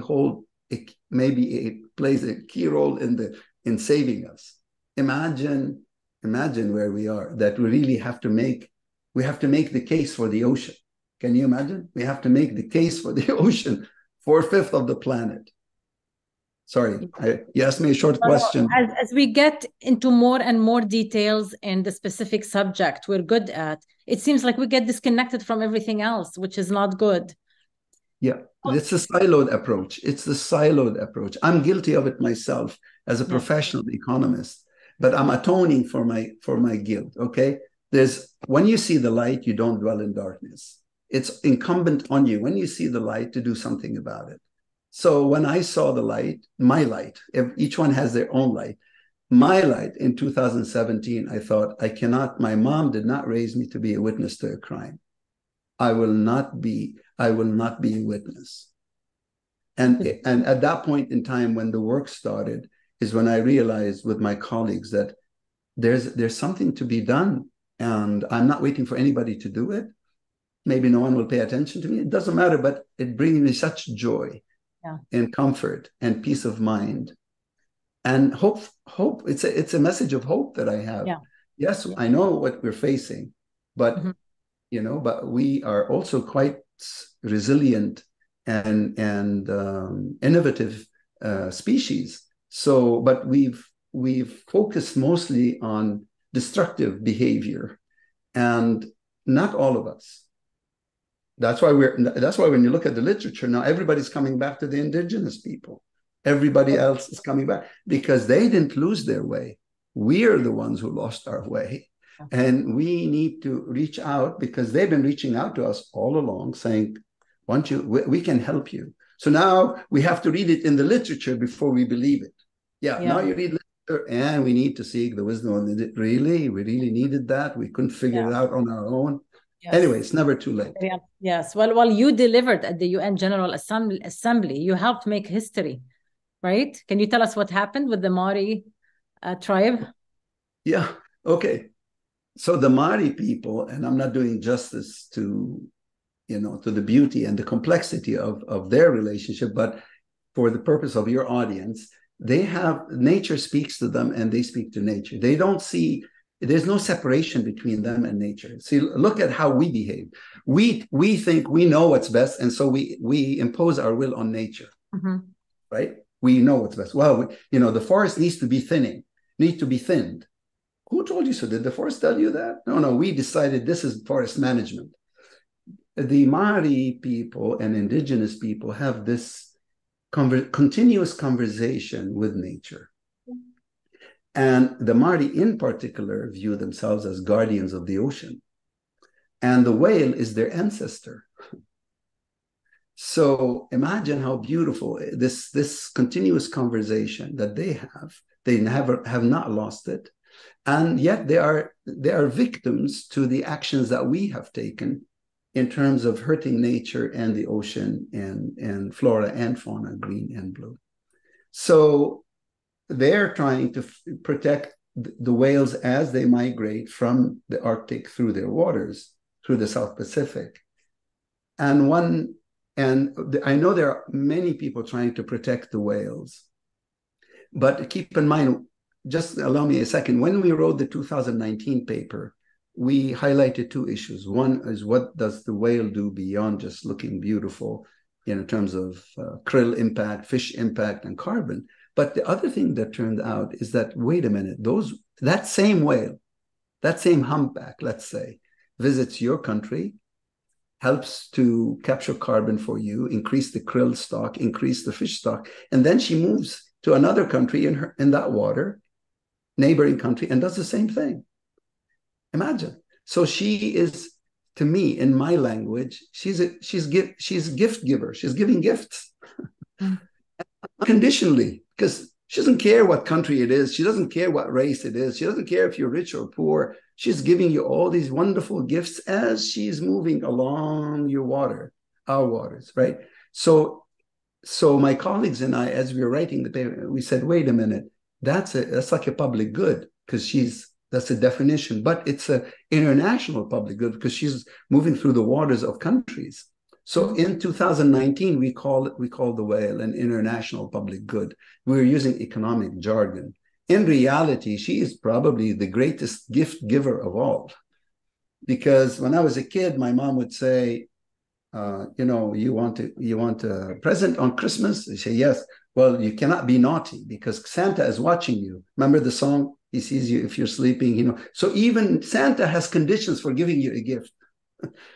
B: it plays a key role in saving us. Imagine where we are, that we really have to make the case for the ocean. Can you imagine? We have to make the case for the ocean, 4/5 of the planet. Sorry, you asked me a short question.
A: As we get into more and more details in the specific subject we're good at, it seems like we get disconnected from everything else, which is not good.
B: Yeah, it's a siloed approach. It's the siloed approach. I'm guilty of it myself as a professional economist, but I'm atoning for my guilt, okay? When you see the light, you don't dwell in darkness. It's incumbent on you, when you see the light, to do something about it. So when I saw the light, my light, each one has their own light. My light in 2017, I thought, my mom did not raise me to be a witness to a crime. I will not be a witness. And at that point in time, when the work started, is when I realized with my colleagues that there's something to be done, and I'm not waiting for anybody to do it. Maybe no one will pay attention to me. It doesn't matter, but it brings me such joy and comfort and peace of mind and hope. It's a message of hope that I have. Yes, I know what we're facing, but but we are also quite resilient and innovative species. So, but we've focused mostly on destructive behavior, and not all of us. That's why when you look at the literature now, everybody's coming back to the indigenous people. Everybody else is coming back because they didn't lose their way. We are the ones who lost our way. And we need to reach out, because they've been reaching out to us all along saying, we can help you. So now we have to read it in the literature before we believe it. Now you read literature, and we need to seek the wisdom. We really needed that. We couldn't figure it out on our own. Anyway, it's never too late.
A: Yes. Well, you delivered at the UN General Assembly. You helped make history, right? Can you tell us what happened with the Maori tribe?
B: Yeah. Okay. So the Maori people, and I'm not doing justice to, to the beauty and the complexity of their relationship, but for the purpose of your audience, nature speaks to them and they speak to nature. They don't see, there's no separation between them and nature. See, look at how we behave. We think we know what's best, and so we impose our will on nature, right? We know what's best. Well, the forest needs to be thinned. Who told you so? Did the forest tell you that? No, we decided this is forest management. The Maori people and indigenous people have this continuous conversation with nature. And the Maori in particular view themselves as guardians of the ocean. And the whale is their ancestor. So imagine how beautiful this continuous conversation that they have. They have not lost it. And yet they are victims to the actions that we have taken in terms of hurting nature and the ocean and flora and fauna, green and blue. So they're trying to protect the whales as they migrate from the Arctic through their waters, through the South Pacific. And I know there are many people trying to protect the whales, but keep in mind, just allow me a second, when we wrote the 2019 paper, we highlighted two issues. One is, what does the whale do beyond just looking beautiful in terms of krill impact, fish impact, and carbon? But the other thing that turned out is that, wait a minute, that same whale, that same humpback, let's say, visits your country, helps to capture carbon for you, increase the krill stock, increase the fish stock, and then she moves to another country in that water, neighboring country, and does the same thing. Imagine. So she is, to me, in my language, she's a gift giver. She's giving gifts unconditionally, because she doesn't care what country it is. She doesn't care what race it is. She doesn't care if you're rich or poor. She's giving you all these wonderful gifts as she's moving along our waters, right? So my colleagues and I, as we were writing the paper, we said, wait a minute, that's like a public good, because that's a definition, but it's an international public good because she's moving through the waters of countries. So in 2019, we called the whale an international public good. We were using economic jargon. In reality, she is probably the greatest gift giver of all. Because when I was a kid, my mom would say, you want a present on Christmas? I say, yes. Well, you cannot be naughty because Santa is watching you. Remember the song? He sees you if you're sleeping, So even Santa has conditions for giving you a gift.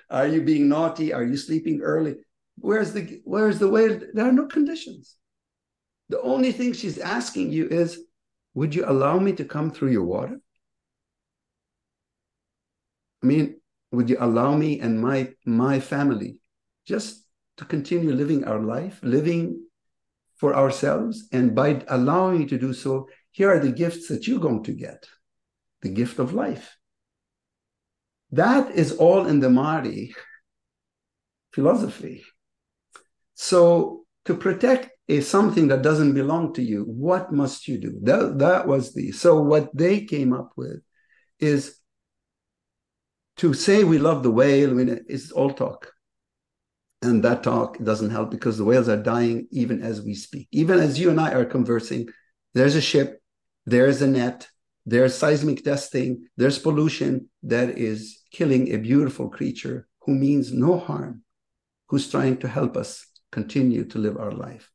B: Are you being naughty? Are you sleeping early? Where's the whale? There are no conditions. The only thing she's asking you is, would you allow me to come through your water? I mean, would you allow me and my family just to continue living our life, living for ourselves? And by allowing you to do so, here are the gifts that you're going to get. The gift of life. That is all in the Maori philosophy. So to protect something that doesn't belong to you, what must you do? That was so what they came up with is to say we love the whale, it's all talk. And that talk doesn't help because the whales are dying even as we speak. Even as you and I are conversing, there's a ship, there's a net, there's seismic testing, there's pollution that is killing a beautiful creature who means no harm, who's trying to help us continue to live our life.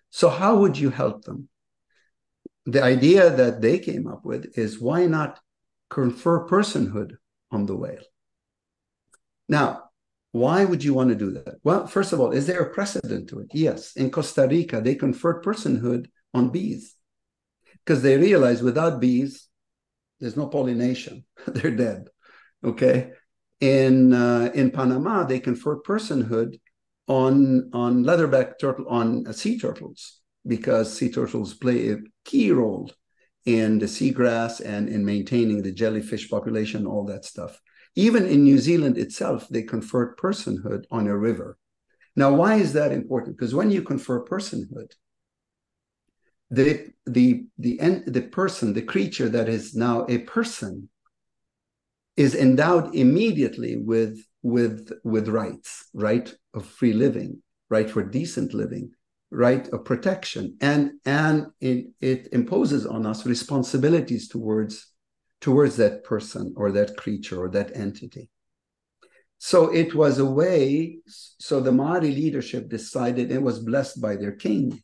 B: So how would you help them? The idea that they came up with is, why not confer personhood on the whale? Now, why would you want to do that? Well, first of all, is there a precedent to it? Yes. In Costa Rica, they conferred personhood on bees because they realized without bees, there's no pollination. They're dead. Okay. In Panama, they conferred personhood on leatherback turtle, on sea turtles, because sea turtles play a key role in the seagrass and in maintaining the jellyfish population, all that stuff. Even in New Zealand itself, they conferred personhood on a river. Now, why is that important? Because when you confer personhood, the person, the creature that is now a person, is endowed immediately with rights, right of free living, right for decent living, right of protection, and it imposes on us responsibilities towards that person or that creature or that entity. So it was a way, so the Māori leadership decided, it was blessed by their king,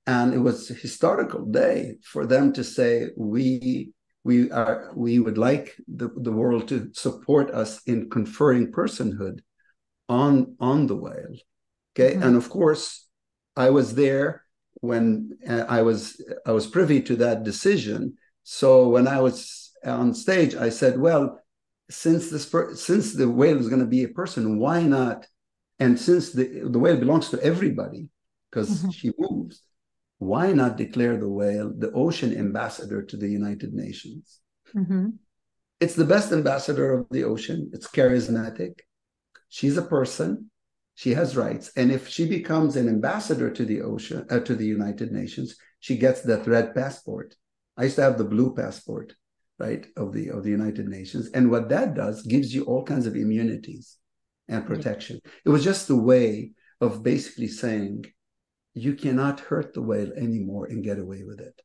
B: and it was a historical day for them to say, we would like the world to support us in conferring personhood on the whale. Okay, and of course, I was there when I was privy to that decision. So when I was on stage, I said, well, since the whale is going to be a person, why not? And since the whale belongs to everybody because she moves, why not declare the whale the ocean ambassador to the United Nations? It's the best ambassador of the ocean. It's charismatic. She's a person. She has rights. And if she becomes an ambassador to the ocean, to the United Nations, she gets that red passport. I used to have the blue passport, right, of the United Nations. And what that does gives you all kinds of immunities and protection. It was just a way of basically saying, you cannot hurt the whale anymore and get away with it.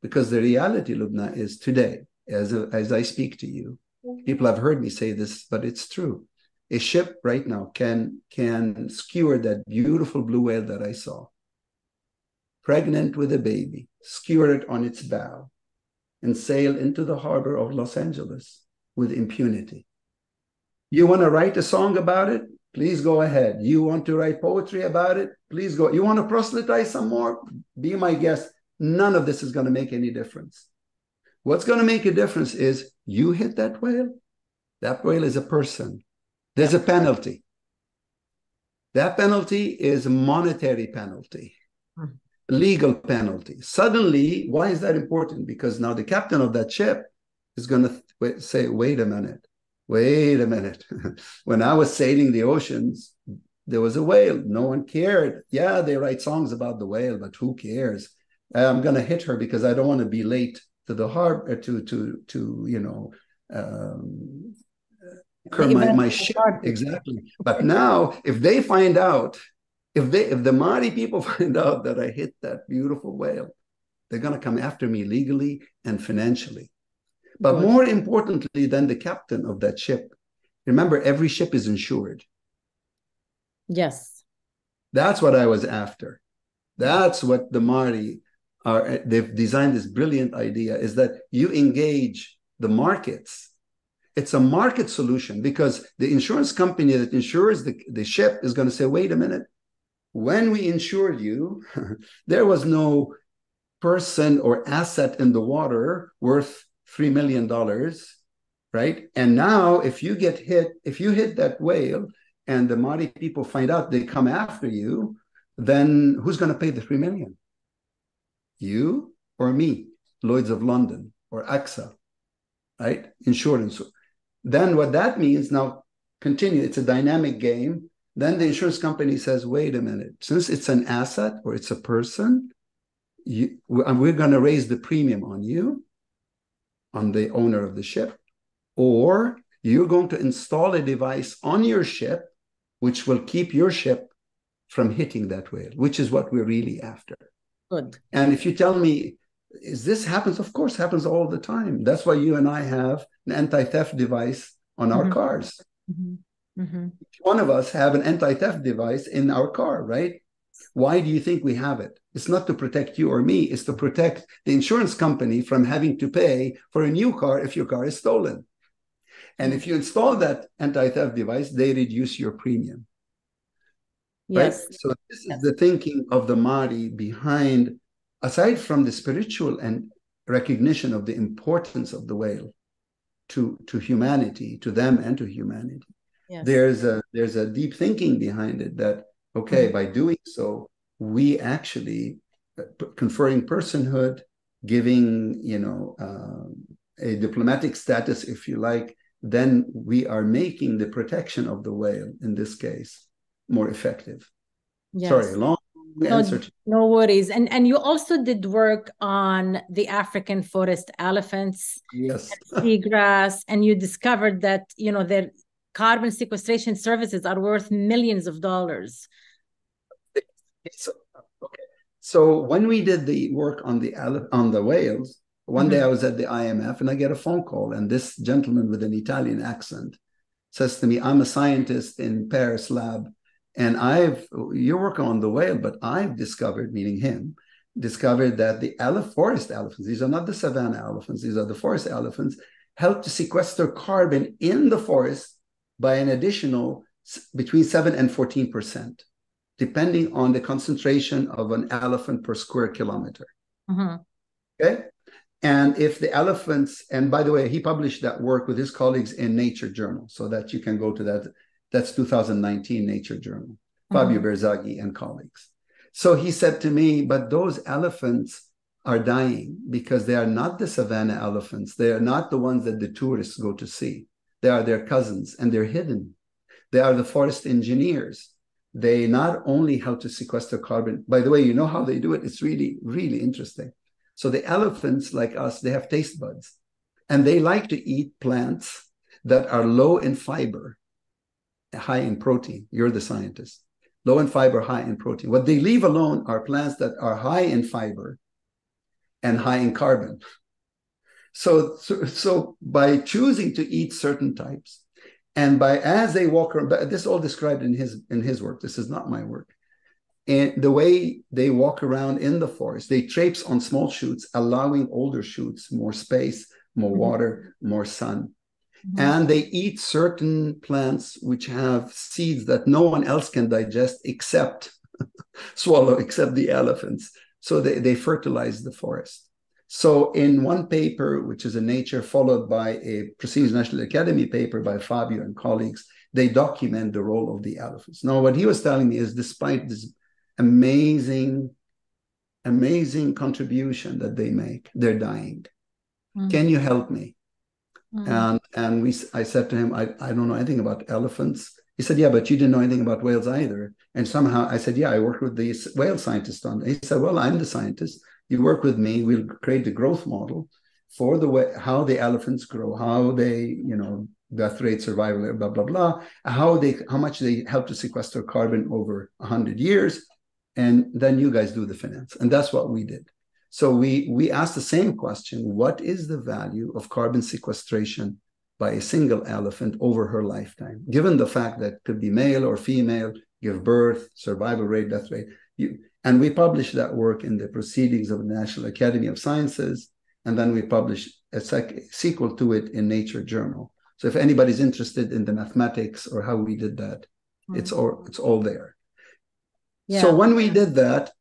B: Because the reality, Loubna, is today, as I speak to you, people have heard me say this, but it's true. A ship right now can skewer that beautiful blue whale that I saw, pregnant with a baby, skewer it on its bow, and sail into the harbor of Los Angeles with impunity. You want to write a song about it? Please go ahead. You want to write poetry about it? Please go. You want to proselytize some more? Be my guest. None of this is going to make any difference. What's going to make a difference is you hit that whale. That whale is a person. There's a penalty. That penalty is a monetary penalty, legal penalty. Suddenly, why is that important? Because now the captain of that ship is going to say, wait a minute. When I was sailing the oceans, there was a whale. No one cared. Yeah, they write songs about the whale, but who cares? I'm going to hit her because I don't want to be late to the harbor my ship. Exactly. But now, if they find out, if the Māori people find out that I hit that beautiful whale, they're going to come after me legally and financially. But more importantly than the captain of that ship, remember, every ship is insured.
A: Yes.
B: That's what I was after. That's what the Māori are. They've designed this brilliant idea, is that you engage the markets. It's a market solution because the insurance company that insures the ship is going to say, wait a minute, when we insured you, there was no person or asset in the water worth $3 million, right? And now if you hit that whale and the Māori people find out, they come after you, then who's going to pay the $3 million? You or me, Lloyd's of London or AXA, right? Insurance. Then what that means, now continue, it's a dynamic game. Then the insurance company says, wait a minute, since it's an asset or it's a person, we're going to raise the premium on you, on the owner of the ship, or you're going to install a device on your ship which will keep your ship from hitting that whale, which is what we're really after.
A: Good.
B: And if you tell me, is this happens? Of course, happens all the time. That's why you and I have an anti-theft device on our cars. Each one of us have an anti-theft device in our car, right? Why do you think we have it? It's not to protect you or me. It's to protect the insurance company from having to pay for a new car if your car is stolen. And if you install that anti-theft device, they reduce your premium. Yes. Right? So this is the thinking of the Māori behind, aside from the spiritual and recognition of the importance of the whale to humanity, to them and to humanity. Yes. There's a deep thinking behind it that, okay, by doing so, we actually conferring personhood, giving, a diplomatic status, if you like, then we are making the protection of the whale, in this case, more effective.
A: Yes.
B: Sorry, long answer.
A: No worries. And you also did work on the African forest elephants,
B: yes,
A: seagrass, and you discovered that, you know, their carbon sequestration services are worth millions of dollars.
B: So when we did the work on the whales, one day I was at the IMF and I get a phone call, and this gentleman with an Italian accent says to me, "I'm a scientist in Paris lab, and you're working on the whale, but I've discovered," meaning him, discovered that the forest elephants, these are not the savanna elephants, these are the forest elephants, help to sequester carbon in the forest by an additional between 7 and 14%, depending on the concentration of an elephant per square kilometer. Okay? And if the elephants, and by the way, he published that work with his colleagues in Nature Journal, so that you can go to that. That's 2019 Nature Journal, Fabio Berzaghi and colleagues. So he said to me, but those elephants are dying because they are not the savanna elephants. They are not the ones that the tourists go to see. They are their cousins, and they're hidden. They are the forest engineers. They not only help to sequester carbon, by the way, you know how they do it? It's really, really interesting. So the elephants, like us, they have taste buds, and they like to eat plants that are low in fiber, high in protein. You're the scientist. Low in fiber, high in protein. What they leave alone are plants that are high in fiber and high in carbon. So by choosing to eat certain types, and as they walk around, but this is all described in his work. This is not my work. And the way they walk around in the forest, they traipse on small shoots, allowing older shoots more space, more water, more sun. And they eat certain plants which have seeds that no one else can digest except the elephants. So they fertilize the forest. So in one paper, which is in Nature, followed by a Proceedings National Academy paper by Fabio and colleagues, they document the role of the elephants. Now, what he was telling me is, despite this amazing contribution that they make, they're dying. Can you help me? And I said to him, I don't know anything about elephants. He said, yeah, but you didn't know anything about whales either. And somehow I said, yeah, I worked with the whale scientist on it. He said, well, I'm the scientist. You work with me. We'll create the growth model for how the elephants grow, how they, death rate, survival, blah, blah, blah, how much they help to sequester carbon over 100 years. And then you guys do the finance. And that's what we did. So we asked the same question: what is the value of carbon sequestration by a single elephant over her lifetime, given the fact that it could be male or female, give birth, survival rate, death rate? And we published that work in the Proceedings of the National Academy of Sciences, and then we published a sequel to it in Nature Journal. So if anybody's interested in the mathematics or how we did that, it's all there. Yeah. So when we did that,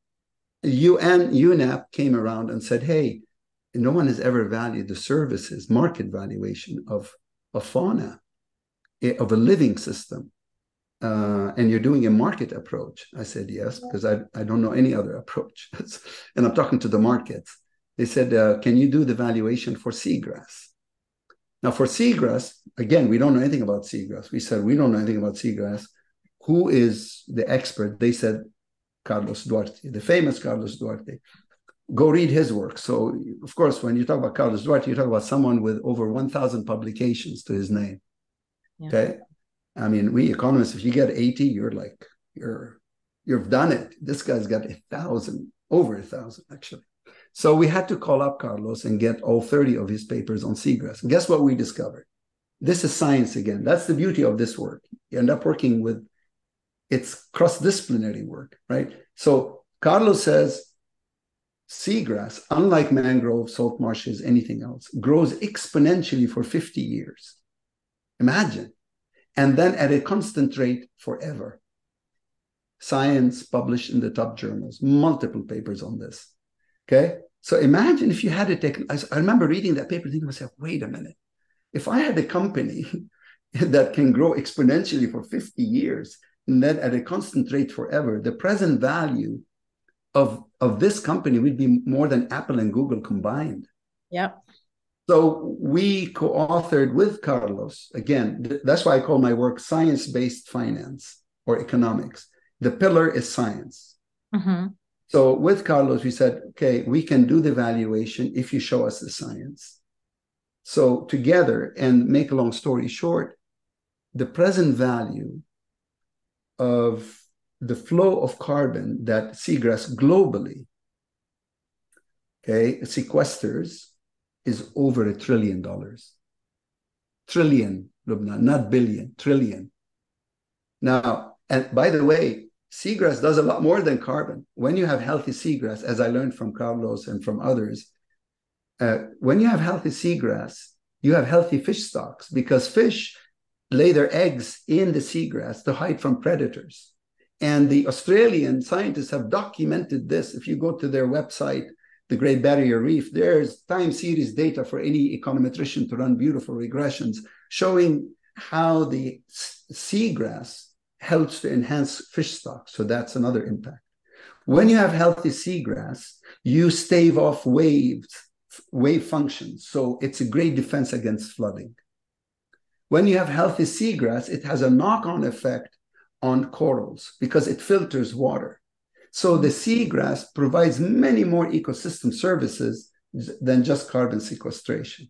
B: UNEP came around and said, hey, no one has ever valued the services, market valuation of fauna, of a living system. And you're doing a market approach. I said, yes, because I don't know any other approach. And I'm talking to the markets. They said, can you do the valuation for seagrass? Now, for seagrass, again, we don't know anything about seagrass. We said, we don't know anything about seagrass. Who is the expert? They said, Carlos Duarte, the famous Carlos Duarte. Go read his work. So, of course, when you talk about Carlos Duarte, you talk about someone with over 1,000 publications to his name. Yeah. Okay? I mean, we economists, if you get 80, you've done it. This guy's got 1,000, over 1,000, actually. So we had to call up Carlos and get all 30 of his papers on seagrass. And guess what we discovered? This is science again. That's the beauty of this work. You end up working with, it's cross-disciplinary work, right? So Carlos says, seagrass, unlike mangrove, salt marshes, anything else, grows exponentially for 50 years. Imagine. And then at a constant rate forever. Science published in the top journals, multiple papers on this. Okay? So imagine if you had a I remember reading that paper thinking to myself, wait a minute. If I had a company that can grow exponentially for 50 years, and then at a constant rate forever, the present value of this company would be more than Apple and Google combined.
A: Yep.
B: So we co-authored with Carlos, again, that's why I call my work science-based finance or economics. The pillar is science.
A: Mm-hmm.
B: So with Carlos, we said, okay, we can do the valuation if you show us the science. So together, and make a long story short, the present value of the flow of carbon that seagrass globally, okay, sequesters is over $1 trillion. Trillion, Loubna, not billion, trillion. Now, and by the way, seagrass does a lot more than carbon. When you have healthy seagrass, as I learned from Carlos and from others, when you have healthy seagrass, you have healthy fish stocks because fish lay their eggs in the seagrass to hide from predators. And the Australian scientists have documented this. If you go to their website, the Great Barrier Reef, there's time series data for any econometrician to run beautiful regressions showing how the seagrass helps to enhance fish stocks. So that's another impact. When you have healthy seagrass, you stave off wave functions. So it's a great defense against flooding. When you have healthy seagrass, it has a knock-on effect on corals because it filters water. So the seagrass provides many more ecosystem services than just carbon sequestration.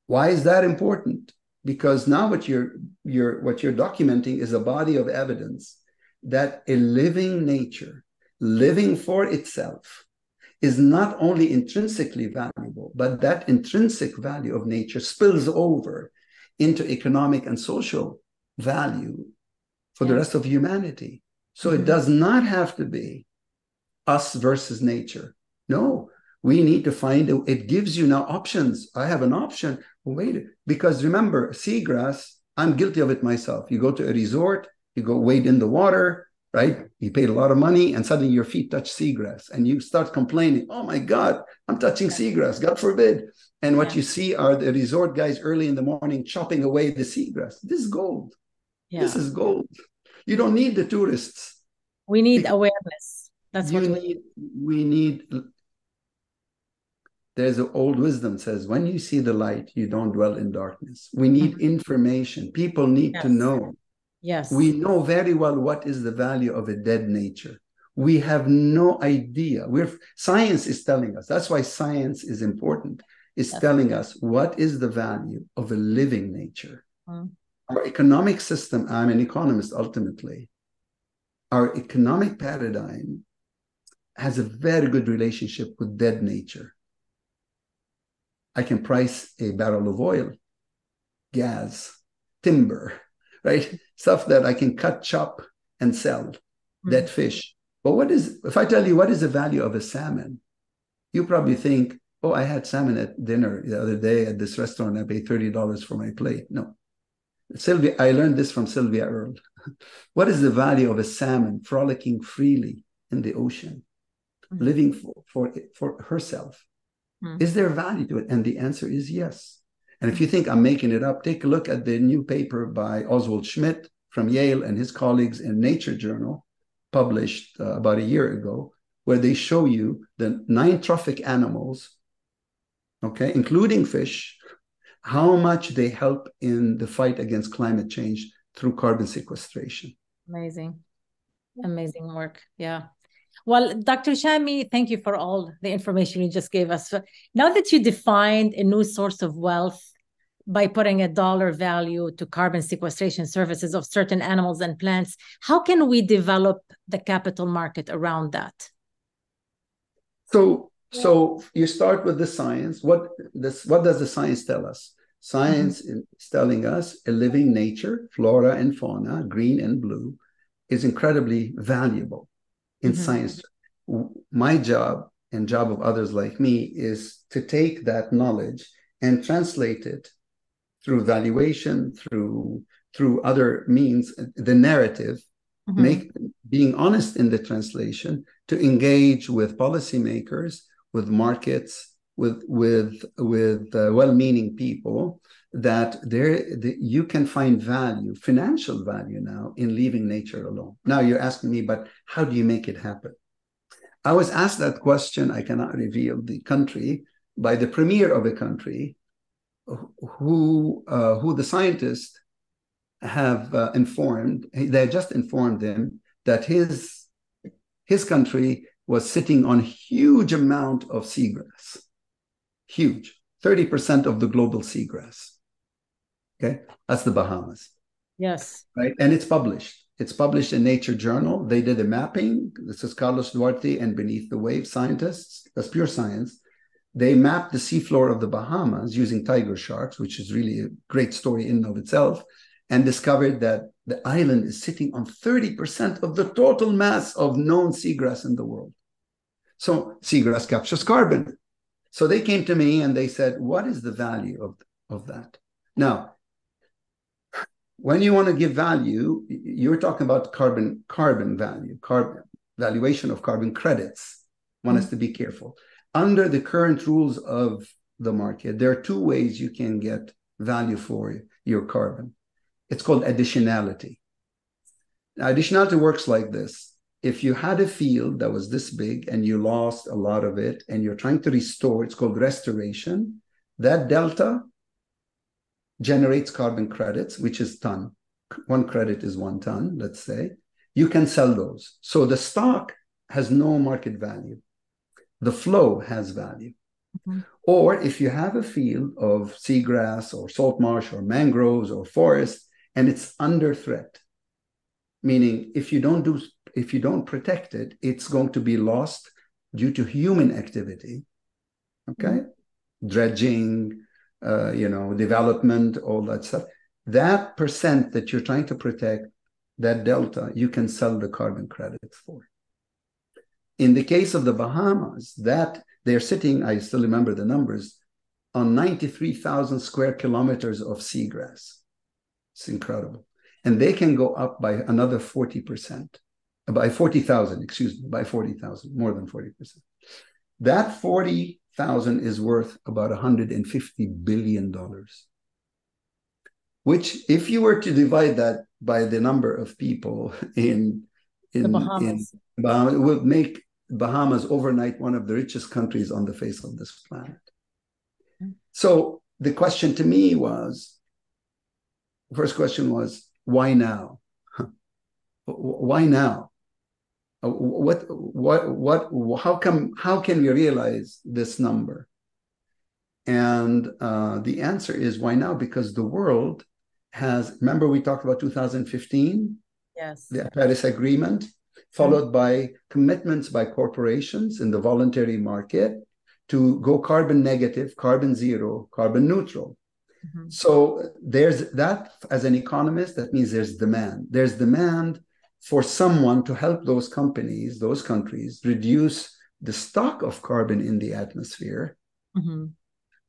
B: Why is that important? Because now what you're documenting is a body of evidence that a living nature, living for itself, is not only intrinsically valuable, but that intrinsic value of nature spills over into economic and social value for the rest of humanity. So it does not have to be us versus nature. No, we need to find it gives you now options. I have an option. Wait, because remember, seagrass, I'm guilty of it myself. You go to a resort, you go wade in the water, right? You paid a lot of money and suddenly your feet touch seagrass and you start complaining, oh my God, I'm touching seagrass, God forbid. And what you see are the resort guys early in the morning chopping away the seagrass. This is gold. This is gold. You don't need the tourists.
A: We need awareness. That's what
B: we need. There's an old wisdom says, when you see the light, you don't dwell in darkness. We need information. People need to know.
A: Yes.
B: We know very well what is the value of a dead nature. We have no idea. Science is telling us. That's why science is important. It's telling us what is the value of a living nature. Our economic system, I'm an economist ultimately. Our economic paradigm has a very good relationship with dead nature. I can price a barrel of oil, gas, timber, right? Stuff that I can cut, chop, and sell, dead fish. But if I tell you what is the value of a salmon, you probably think, oh, I had salmon at dinner the other day at this restaurant. I paid $30 for my plate. No. Sylvia, I learned this from Sylvia Earle. What is the value of a salmon frolicking freely in the ocean, living for herself? Is there value to it? And the answer is yes. And if you think I'm making it up, take a look at the new paper by Oswald Schmidt from Yale and his colleagues in Nature Journal, published about a year ago, where they show you the 9 trophic animals, okay, including fish, how much they help in the fight against climate change through carbon sequestration.
A: Amazing. Amazing work. Yeah. Well, Dr. Chami, thank you for all the information you just gave us. Now that you defined a new source of wealth by putting a dollar value to carbon sequestration services of certain animals and plants, how can we develop the capital market around that?
B: So you start with the science. What does the science tell us? Science is telling us a living nature, flora and fauna, green and blue, is incredibly valuable in science. My job and job of others like me is to take that knowledge and translate it through valuation, through other means, the narrative, being honest in the translation, to engage with policymakers, with markets, with well-meaning people, that you can find value, financial value now, in leaving nature alone. Now you're asking me, but how do you make it happen? I was asked that question. I cannot reveal the country, by the premier of a country, who the scientists have informed. They just informed him that his country was sitting on huge amount of seagrass, huge, 30% of the global seagrass. Okay, that's the Bahamas.
A: Yes.
B: Right, and it's published. It's published in Nature Journal. They did a mapping. This is Carlos Duarte and Beneath the Waves scientists. That's pure science. They mapped the seafloor of the Bahamas using tiger sharks, which is really a great story in and of itself, and discovered that the island is sitting on 30% of the total mass of known seagrass in the world. So seagrass captures carbon. So they came to me and they said, what is the value of that? Now, when you want to give value, you're talking about carbon value, carbon valuation of carbon credits. One has to be careful. Under the current rules of the market, there are two ways you can get value for your carbon. It's called additionality. Now, additionality works like this. If you had a field that was this big and you lost a lot of it and you're trying to restore, it's called restoration, that delta generates carbon credits, which is ton. One credit is 1 ton, let's say. You can sell those. So the stock has no market value. The flow has value. Mm-hmm. Or if you have a field of seagrass or salt marsh or mangroves or forest, and it's under threat, meaning if you don't protect it, it's going to be lost due to human activity. Okay, dredging, development, all that stuff. That percent that you're trying to protect, that delta, you can sell the carbon credits for. In the case of the Bahamas, that they're sitting, I still remember the numbers, on 93,000 square kilometers of seagrass. It's incredible. And they can go up by another 40%, by 40,000, by 40,000, more than 40%. That 40,000 is worth about $150 billion, which if you were to divide that by the number of people in Bahamas, it would make Bahamas overnight one of the richest countries on the face of this planet. So the question to me was, first question was, why now? Why now? How can we realize this number? And the answer is, why now? Because the world has, remember we talked about 2015?
A: Yes.
B: The Paris Agreement, followed by commitments by corporations in the voluntary market to go carbon negative, carbon zero, carbon neutral. Mm-hmm. So there's that, as an economist, that means there's demand. There's demand for someone to help those companies, those countries, reduce the stock of carbon in the atmosphere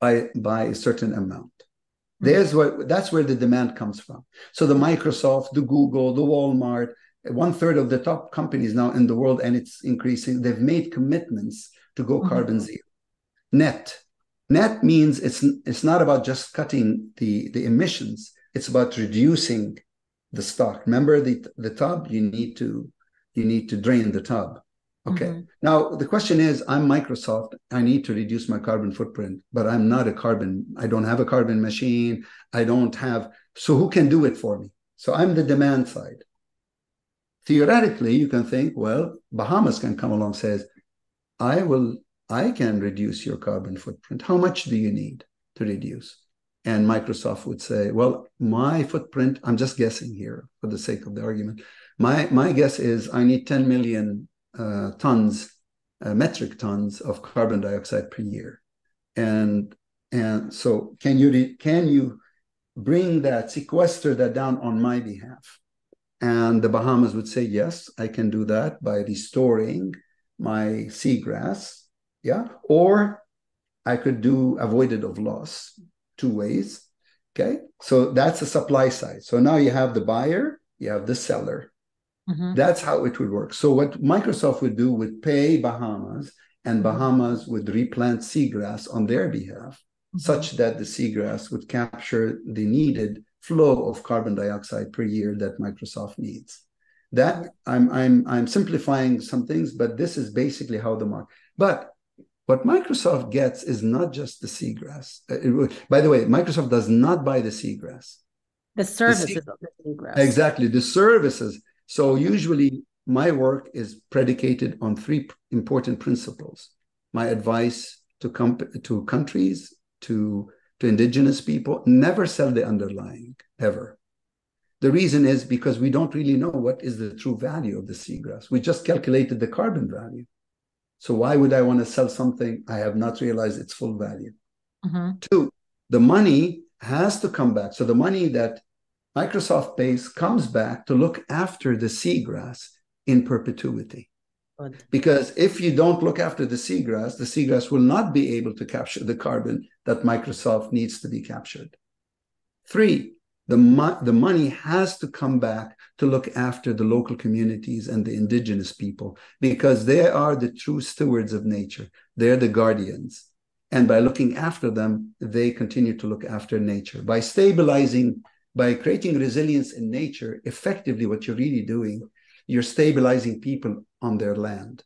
B: by a certain amount. That's where the demand comes from. So the Microsoft, the Google, the Walmart, 1/3 of the top companies now in the world, and it's increasing, they've made commitments to go carbon zero. Net means it's not about just cutting the emissions, it's about reducing the stock. Remember the tub, you need to drain the tub. Okay. Now the question is, I'm Microsoft, I need to reduce my carbon footprint, but I don't have a carbon machine. So who can do it for me? So I'm the demand side. Theoretically, you can think, well, Bahamas can come along and says, I can reduce your carbon footprint. How much do you need to reduce? And Microsoft would say, well, my footprint, I'm just guessing here for the sake of the argument. My guess is I need 10 million metric tons of carbon dioxide per year. And so can you bring that, sequester that down on my behalf? And the Bahamas would say, yes, I can do that by restoring my seagrass. Yeah. Or I could do avoided of loss, 2 ways. Okay. So that's the supply side. So now you have the buyer, you have the seller. That's how it would work. So what Microsoft would do would pay Bahamas, and Bahamas would replant seagrass on their behalf, such that the seagrass would capture the needed flow of carbon dioxide per year that Microsoft needs. That I'm simplifying some things, but this is basically how the market. But What Microsoft gets is not just the seagrass. By the way, Microsoft does not buy the seagrass.
A: The services of the seagrass.
B: Exactly, the services. So usually my work is predicated on three important principles. My advice to countries, to indigenous people, never sell the underlying, ever. The reason is because we don't really know what is the true value of the seagrass. We just calculated the carbon value. So why would I want to sell something I have not realized its full value?
A: Mm-hmm.
B: Two, the money has to come back. So the money that Microsoft pays comes back to look after the seagrass in perpetuity. Good. Because if you don't look after the seagrass will not be able to capture the carbon that Microsoft needs to be captured. Three, the money has to come back to look after the local communities and the indigenous people, because they are the true stewards of nature. They're the guardians. And by looking after them, they continue to look after nature. By stabilizing, by creating resilience in nature, effectively what you're really doing, you're stabilizing people on their land.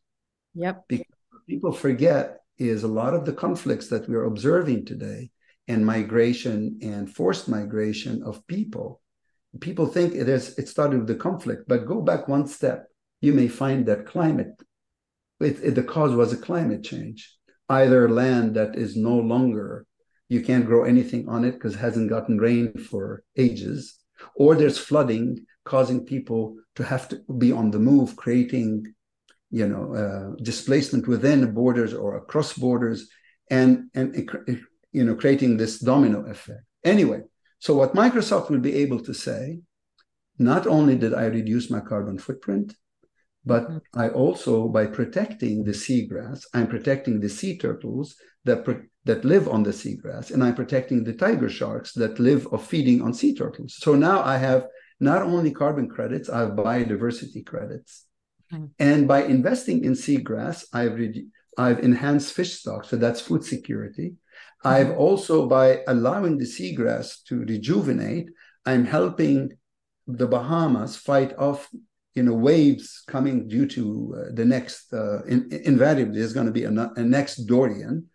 A: Yep.
B: Because what people forget is a lot of the conflicts that we're observing today, and migration and forced migration of people. People think it started with the conflict, but go back one step, you may find that the cause was a climate change. Either land that is no longer, you can't grow anything on it because it hasn't gotten rain for ages, or there's flooding causing people to have to be on the move, creating displacement within borders or across borders, and creating this domino effect. Anyway, so what Microsoft will be able to say, not only did I reduce my carbon footprint, but I also, by protecting the seagrass, I'm protecting the sea turtles that live on the seagrass, and I'm protecting the tiger sharks that live off feeding on sea turtles. So now I have not only carbon credits, I have biodiversity credits. And by investing in seagrass, I've enhanced fish stocks, so that's food security. I've also, by allowing the seagrass to rejuvenate, I'm helping the Bahamas fight off, waves coming due to the next, invariably, there's going to be a next Dorian,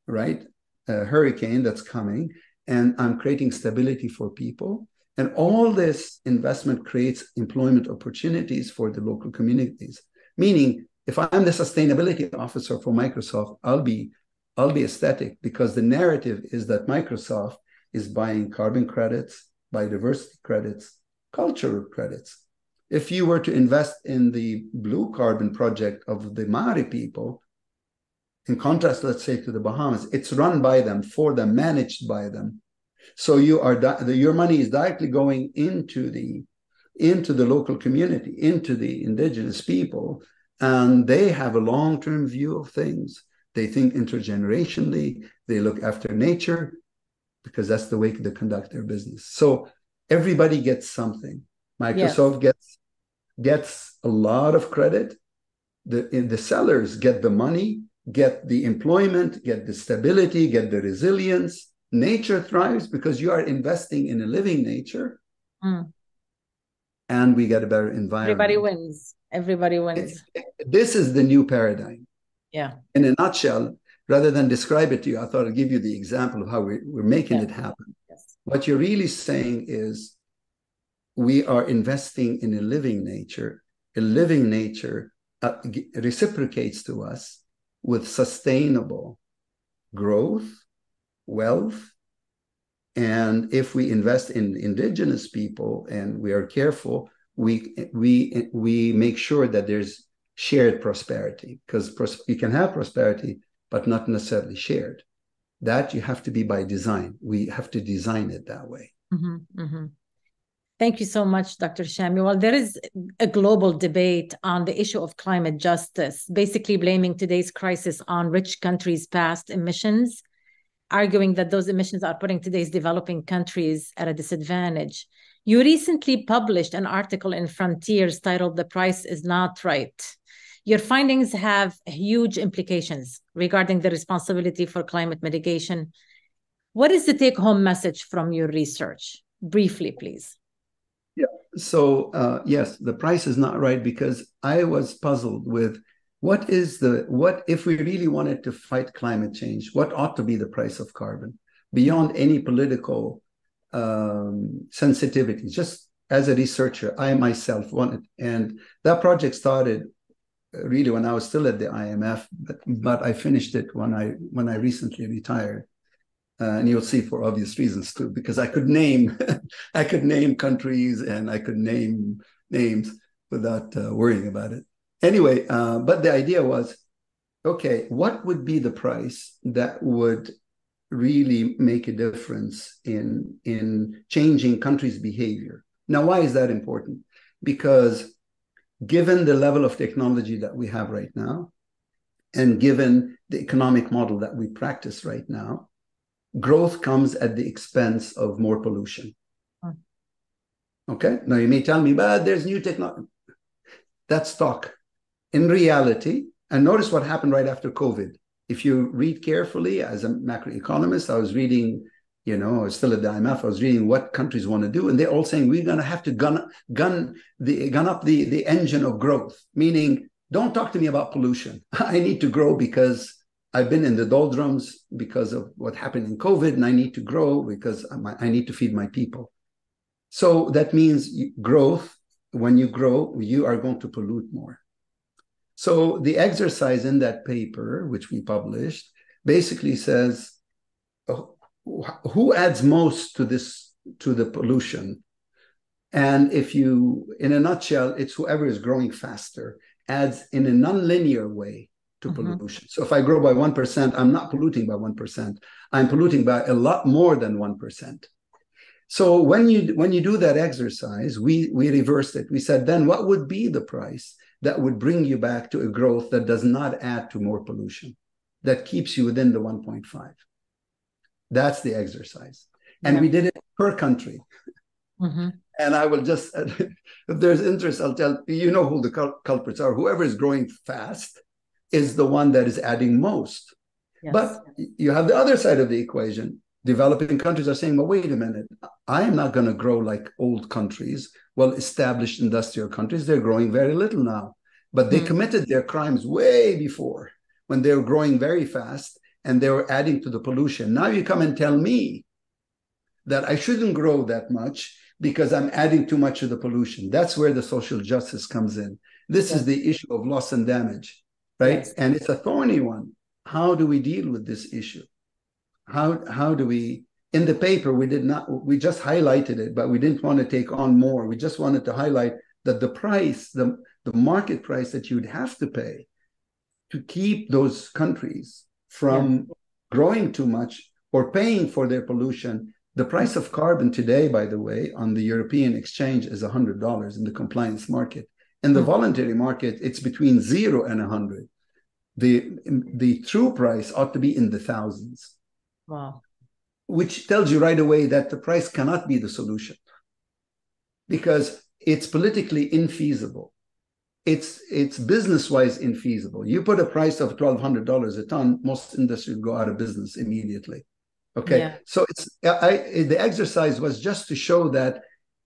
B: right? A hurricane that's coming, and I'm creating stability for people. And all this investment creates employment opportunities for the local communities. Meaning, if I'm the sustainability officer for Microsoft, I'll be ecstatic, because the narrative is that Microsoft is buying carbon credits, biodiversity credits, cultural credits. If you were to invest in the blue carbon project of the Maori people, in contrast, let's say, to the Bahamas, it's run by them, for them, managed by them. So your money is directly going into the local community, into the indigenous people, and they have a long-term view of things. They think intergenerationally. They look after nature, because that's the way they conduct their business. So everybody gets something. Microsoft gets a lot of credit. The sellers get the money, get the employment, get the stability, get the resilience. Nature thrives because you are investing in a living nature, and we get a better environment.
A: Everybody wins. Everybody wins.
B: This is the new paradigm.
A: Yeah.
B: In a nutshell, rather than describe it to you, I thought I'd give you the example of how we're making it happen.
A: Yes.
B: What you're really saying is we are investing in a living nature. A living nature reciprocates to us with sustainable growth, wealth. And if we invest in indigenous people and we are careful, we make sure that there's shared prosperity, because you can have prosperity, but not necessarily shared. That you have to be by design. We have to design it that way.
A: Thank you so much, Dr. Chami. Well, there is a global debate on the issue of climate justice, basically blaming today's crisis on rich countries' past emissions, arguing that those emissions are putting today's developing countries at a disadvantage. You recently published an article in Frontiers titled "The Price is Not Right." Your findings have huge implications regarding the responsibility for climate mitigation. What is the take-home message from your research? Briefly, please.
B: Yeah. So yes, the price is not right, because I was puzzled with what if we really wanted to fight climate change, what ought to be the price of carbon beyond any political sensitivities? Just as a researcher, I myself wanted, and that project started really when I was still at the IMF, but I finished it when I recently retired. And you'll see for obvious reasons too, because I could name countries and I could name names without worrying about it. Anyway, but the idea was, okay, what would be the price that would really make a difference in changing countries' behavior? Now, why is that important? Because given the level of technology that we have right now, and given the economic model that we practice right now, growth comes at the expense of more pollution. Okay? Now you may tell me, but there's new technology. That's talk. In reality, and notice what happened right after COVID. If you read carefully, as a macroeconomist, I was reading, I was still at the IMF, I was reading what countries want to do, and they're all saying we're going to have to gun up the engine of growth, meaning don't talk to me about pollution. I need to grow because I've been in the doldrums because of what happened in COVID, and I need to grow because I need to feed my people. So that means growth. When you grow, you are going to pollute more. So the exercise in that paper, which we published, basically says, who adds most to the pollution? And in a nutshell, it's whoever is growing faster, adds in a nonlinear way to pollution. So if I grow by 1%, I'm not polluting by 1%. I'm polluting by a lot more than 1%. So when you do that exercise, we reversed it. We said, then what would be the price that would bring you back to a growth that does not add to more pollution, that keeps you within the 1.5? That's the exercise. And we did it per country. And I will just, if there's interest, I'll tell you who the culprits are. Whoever is growing fast is the one that is adding most. Yes. But you have the other side of the equation. Developing countries are saying, well, wait a minute, I am not going to grow like old countries, well-established industrial countries. They're growing very little now. But they committed their crimes way before, when they were growing very fast and they were adding to the pollution. Now you come and tell me that I shouldn't grow that much because I'm adding too much to the pollution. That's where the social justice comes in. This is the issue of loss and damage, right? Yes. And it's a thorny one. How do we deal with this issue? How do we, in the paper, we just highlighted it, but we didn't want to take on more. We just wanted to highlight that the price, the market price that you'd have to pay to keep those countries from growing too much or paying for their pollution. The price of carbon today, by the way, on the European exchange is $100 in the compliance market. In the voluntary market, it's between 0 and 100. The true price ought to be in the thousands.
A: Wow.
B: Which tells you right away that the price cannot be the solution, because it's politically infeasible. It's business-wise infeasible. You put a price of $1,200 a ton, most industries go out of business immediately. Okay, so the exercise was just to show that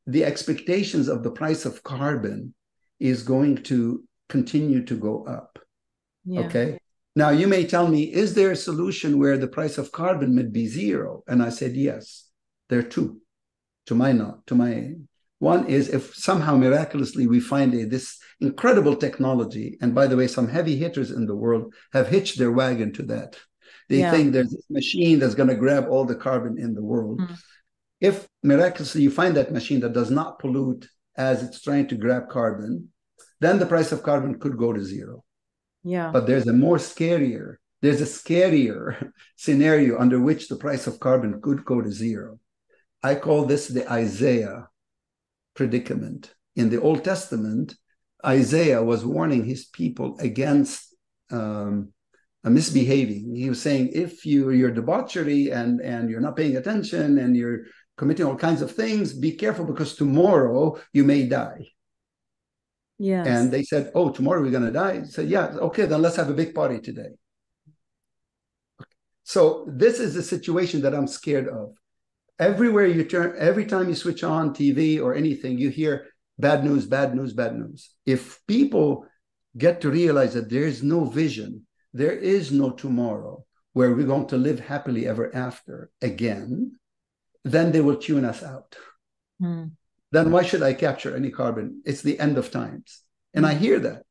B: the expectations of the price of carbon is going to continue to go up. Okay. Now, you may tell me, is there a solution where the price of carbon would be 0? And I said, yes, there are two, to my one is if somehow miraculously we find this incredible technology, and by the way, some heavy hitters in the world have hitched their wagon to that. They think there's this machine that's going to grab all the carbon in the world. If miraculously you find that machine that does not pollute as it's trying to grab carbon, then the price of carbon could go to 0. Yeah. But there's a scarier scenario under which the price of carbon could go to 0. I call this the Isaiah predicament. In the Old Testament, Isaiah was warning his people against misbehaving. He was saying, if you're debauchery and you're not paying attention and you're committing all kinds of things, be careful because tomorrow you may die. Yes. And they said, oh, tomorrow we're going to die. He said, yeah, okay, then let's have a big party today. So this is a situation that I'm scared of. Everywhere you turn, every time you switch on TV or anything, you hear bad news, bad news, bad news. If people get to realize that there is no vision, there is no tomorrow where we're going to live happily ever after again, then they will tune us out. Then why should I capture any carbon? It's the end of times. And I hear that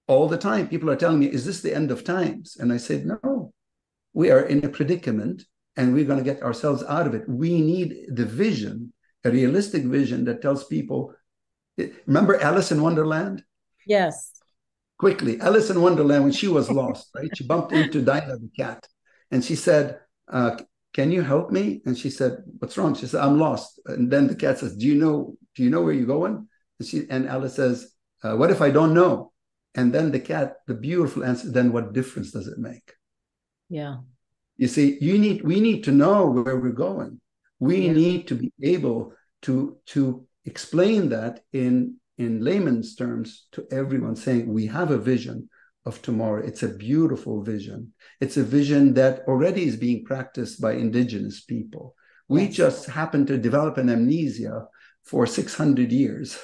B: all the time. People are telling me, is this the end of times? And I said, no, we are in a predicament and we're going to get ourselves out of it. We need the vision, a realistic vision that tells people, remember Alice in Wonderland?
A: Yes.
B: Quickly, Alice in Wonderland, when she was lost, right? She bumped into Dinah the cat and she said, can you help me? And she said, what's wrong? She said, I'm lost. And then the cat says, do you know where you're going? And Alice says, what if I don't know? And then the cat, the beautiful answer, then what difference does it make?
A: Yeah.
B: You see, we need to know where we're going. We need to be able to explain that in layman's terms to everyone, saying we have a vision of tomorrow. It's a beautiful vision. It's a vision that already is being practiced by indigenous people. We just happen to develop an amnesia for 600 years.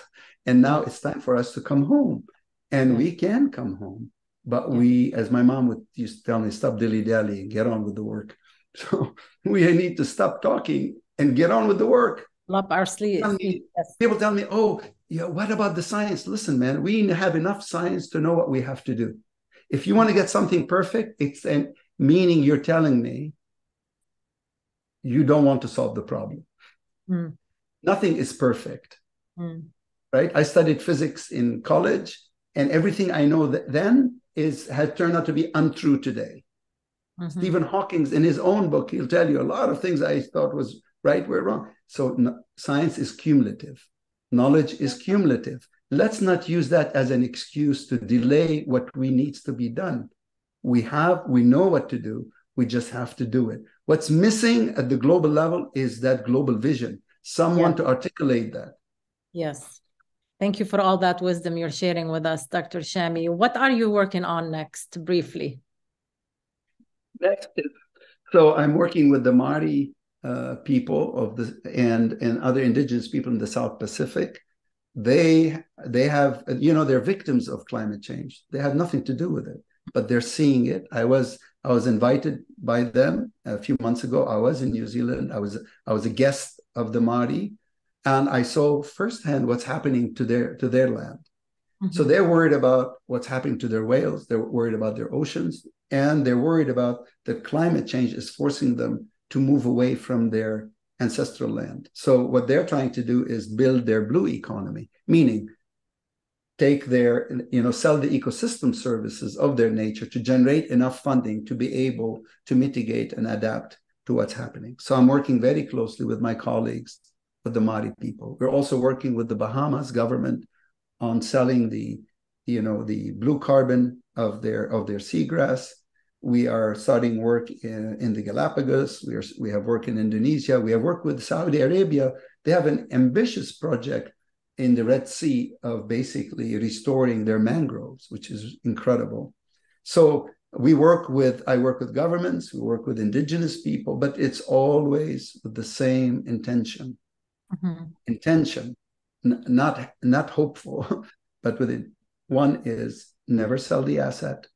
B: And now it's time for us to come home. And we can come home. But we, as my mom used to tell me, stop dilly-dallying, get on with the work. So we need to stop talking and get on with the work.
A: Up our sleeves.
B: People tell me, oh, yeah, what about the science? Listen, man, we have enough science to know what we have to do. If you want to get something perfect, it's meaning you're telling me you don't want to solve the problem. Nothing is perfect, right? I studied physics in college, and everything I know then has turned out to be untrue today. Stephen Hawking, in his own book, he'll tell you a lot of things I thought was right were wrong. So science is cumulative. Knowledge is cumulative. Let's not use that as an excuse to delay what needs to be done. We know what to do. We just have to do it. What's missing at the global level is that global vision. Someone to articulate that. Yes.
A: Thank you for all that wisdom you're sharing with us, Dr. Chami. What are you working on next, briefly?
B: So I'm working with the Māori people and other indigenous people in the South Pacific. They have, they're victims of climate change. They have nothing to do with it, but they're seeing it. I was invited by them a few months ago. I was in New Zealand. I was a guest of the Māori, and I saw firsthand what's happening to their land. So they're worried about what's happening to their whales. They're worried about their oceans, and they're worried about that climate change is forcing them to move away from their ancestral land. So what they're trying to do is build their blue economy, meaning take sell the ecosystem services of their nature to generate enough funding to be able to mitigate and adapt to what's happening. So I'm working very closely with my colleagues, with the Māori people. We're also working with the Bahamas government on selling the blue carbon of their seagrass. We are starting work in the Galapagos. We have work in Indonesia. We have worked with Saudi Arabia. They have an ambitious project in the Red Sea of basically restoring their mangroves, which is incredible. So I work with governments, we work with indigenous people, but it's always with the same intention. Intention, not hopeful, but with it. One is never sell the asset.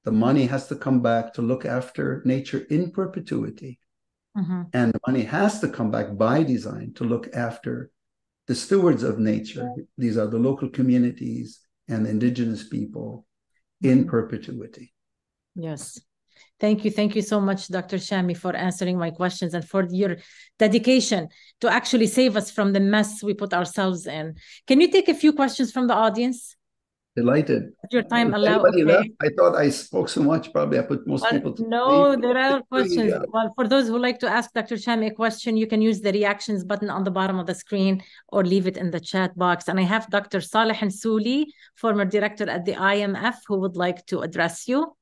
B: The money has to come back to look after nature in perpetuity. And the money has to come back by design to look after the stewards of nature. These are the local communities and the indigenous people in perpetuity.
A: Yes. Thank you. Thank you so much, Dr. Chami, for answering my questions and for your dedication to actually save us from the mess we put ourselves in. Can you take a few questions from the audience?
B: Delighted.
A: Your time allow. Okay.
B: I thought I spoke so much. Probably I put most people to
A: no,
B: sleep.
A: There are questions. Well, for those who like to ask Dr. Chami a question, you can use the reactions button on the bottom of the screen or leave it in the chat box. And I have Dr. Saleh Nsouli, former director at the IMF, who would like to address you.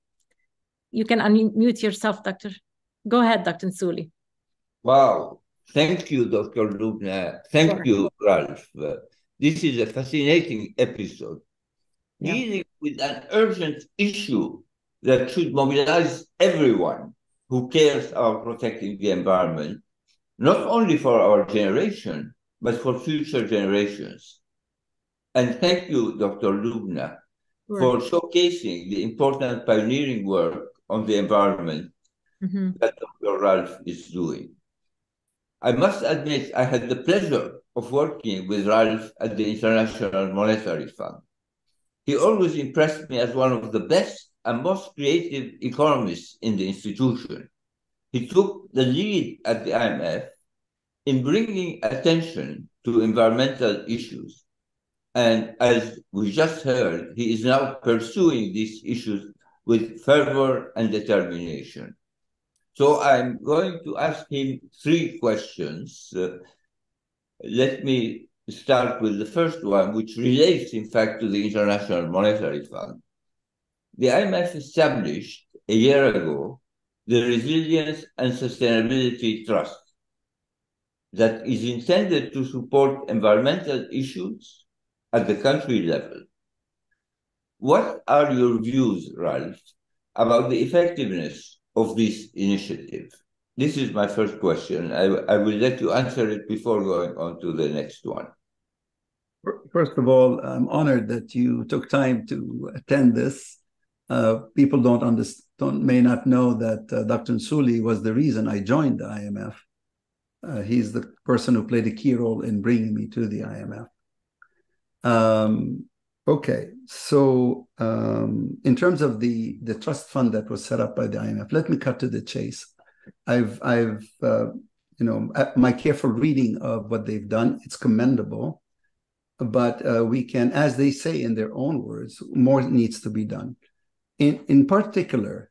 A: You can unmute yourself, Doctor. Go ahead, Dr. Nsouli.
C: Wow. Thank you, Dr. Loubna. Thank you, Ralph. This is a fascinating episode. Dealing with an urgent issue that should mobilize everyone who cares about protecting the environment, not only for our generation, but for future generations. And thank you, Dr. Loubna. for showcasing the important pioneering work on the environment that Dr. Ralph is doing. I must admit, I had the pleasure of working with Ralph at the International Monetary Fund. He always impressed me as one of the best and most creative economists in the institution. He took the lead at the IMF in bringing attention to environmental issues. And as we just heard, he is now pursuing these issues with fervor and determination. So I'm going to ask him 3 questions. Let me start with the first one, which relates, in fact, to the International Monetary Fund. The IMF established a year ago the Resilience and Sustainability Trust that is intended to support environmental issues at the country level. What are your views, Ralph, about the effectiveness of this initiative? This is my first question. I will let you answer it before going on to the next one.
B: First of all, I'm honored that you took time to attend this. People may not know that Dr. Nsuli was the reason I joined the IMF. He's the person who played a key role in bringing me to the IMF. Okay, so in terms of the trust fund that was set up by the IMF, let me cut to the chase. I've my careful reading of what they've done, it's commendable, but we can, as they say in their own words, more needs to be done. In particular,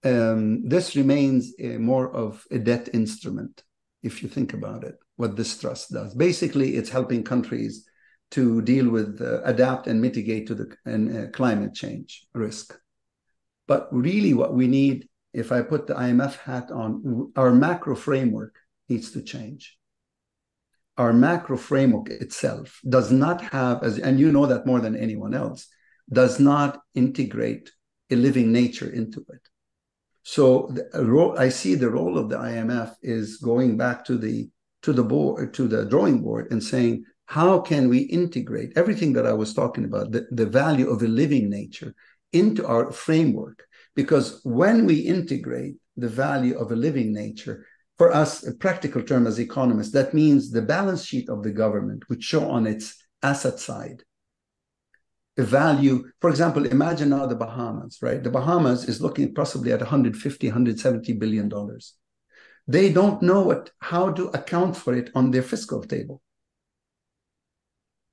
B: this remains more of a debt instrument, if you think about it, what this trust does. Basically, it's helping countries to deal with, adapt and mitigate to the climate change risk. But really what we need, if I put the IMF hat on, our macro framework needs to change. Our macro framework itself does not have, and you know that more than anyone else, does not integrate a living nature into it. So I see the role of the IMF is going back to the drawing board and saying, how can we integrate everything that I was talking about, the value of a living nature, into our framework? Because when we integrate the value of a living nature, for us, a practical term as economists, that means the balance sheet of the government would show on its asset side a value. For example, imagine now the Bahamas, right? The Bahamas is looking possibly at $150, $170 billion. They don't know how to account for it on their fiscal table.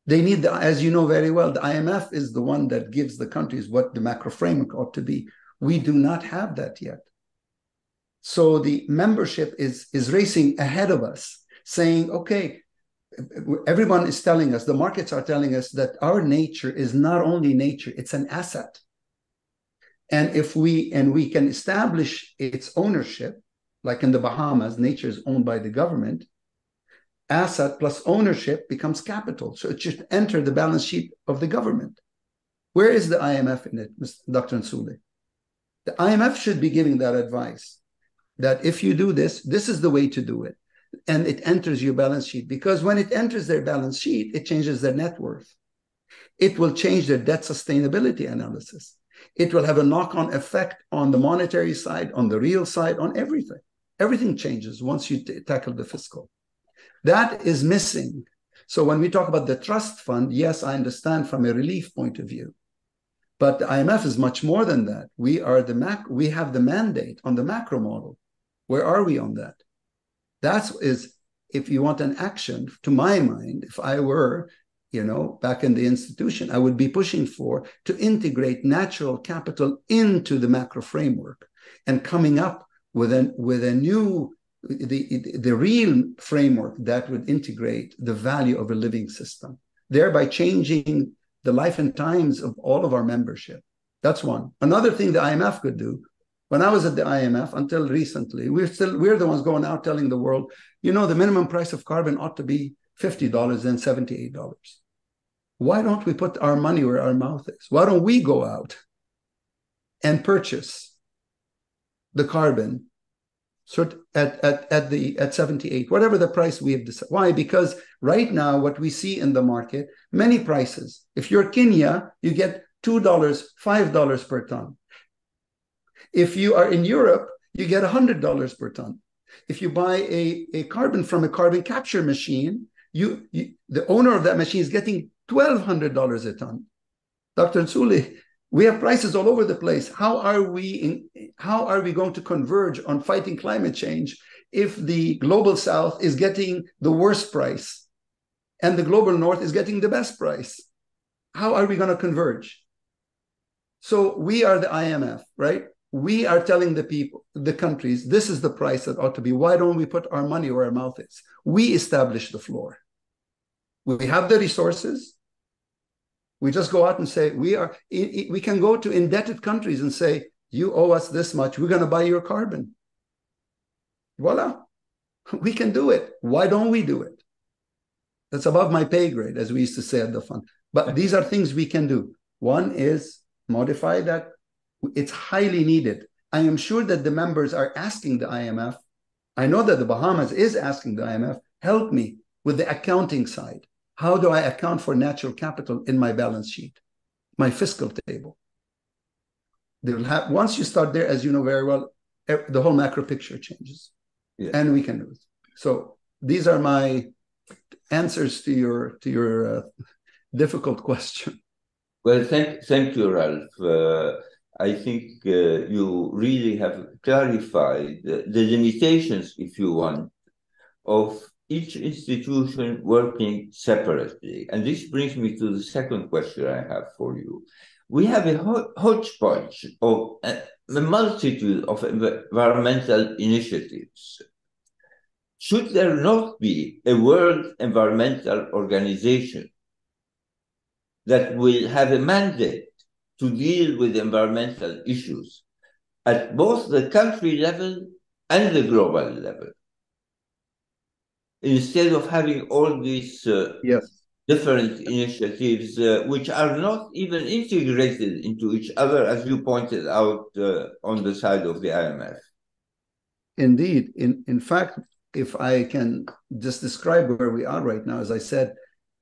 B: They need, as you know very well, the IMF is the one that gives the countries what the macro framework ought to be. We do not have that yet. So the membership is racing ahead of us, saying, okay, everyone is telling us, the markets are telling us that our nature is not only nature, it's an asset. And if we can establish its ownership, like in the Bahamas, nature is owned by the government, asset plus ownership becomes capital. So it should enter the balance sheet of the government. Where is the IMF in it, Dr. Nsuli? The IMF should be giving that advice, that if you do this, this is the way to do it. And it enters your balance sheet, because when it enters their balance sheet, it changes their net worth. It will change their debt sustainability analysis. It will have a knock-on effect on the monetary side, on the real side, on everything. Everything changes once you tackle the fiscal. That is missing. So when we talk about the trust fund, yes, I understand from a relief point of view. But the IMF is much more than that. We have the mandate on the macro model. Where are we on that? That is, if you want an action, to my mind, if I were, back in the institution, I would be pushing to integrate natural capital into the macro framework and coming up with a new, the real framework that would integrate the value of a living system, thereby changing the life and times of all of our membership. That's one. Another thing the IMF could do, when I was at the IMF until recently, we're the ones going out telling the world, the minimum price of carbon ought to be $50 and $78. Why don't we put our money where our mouth is? Why don't we go out and purchase the carbon at 78, whatever the price we have decided? Why? Because right now, what we see in the market, many prices. If you're Kenya, you get $2, $5 per ton. If you are in Europe, you get $100 per ton. If you buy a carbon from a carbon capture machine, the owner of that machine is getting $1,200 a ton. Dr. Nsuli, we have prices all over the place. How are we going to converge on fighting climate change if the global south is getting the worst price and the global north is getting the best price? How are we going to converge? So we are the IMF, right? We are telling the people, the countries, this is the price that ought to be. Why don't we put our money where our mouth is? We establish the floor. We have the resources. We just go out and say, we can go to indebted countries and say, you owe us this much. We're going to buy your carbon. Voila. We can do it. Why don't we do it? That's above my pay grade, as we used to say at the fund. But these are things we can do. One is modify that. It's highly needed. I am sure that the members are asking the IMF. I know that the Bahamas is asking the IMF, help me with the accounting side. How do I account for natural capital in my balance sheet, my fiscal table? They will have, once you start there, as you know very well, the whole macro picture changes. Yeah. And we can do it. So these are my answers to your difficult question.
C: Well, thank you, Ralph. I think you really have clarified the limitations, if you want, of each institution working separately. And this brings me to the second question I have for you. We have a hodgepodge of a multitude of environmental initiatives. Should there not be a World Environmental Organization that will have a mandate to deal with environmental issues at both the country level and the global level, instead of having all these different initiatives which are not even integrated into each other, as you pointed out on the side of the IMF?
B: Indeed. In fact, if I can just describe where we are right now, as I said,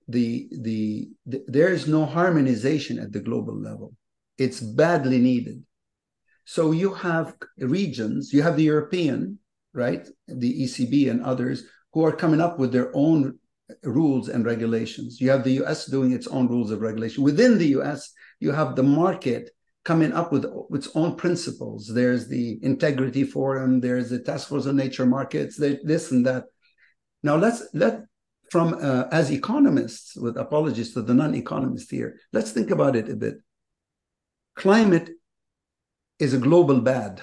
B: there is no harmonization at the global level. It's badly needed. So you have regions, you have the European, right, the ECB and others who are coming up with their own rules and regulations. You have the US doing its own rules of regulation. Within the US, you have the market coming up with its own principles. There's the Integrity Forum, there's the Task Force on Nature Markets, this and that. Now as economists, with apologies to the non-economists here, let's think about it a bit. Climate is a global bad,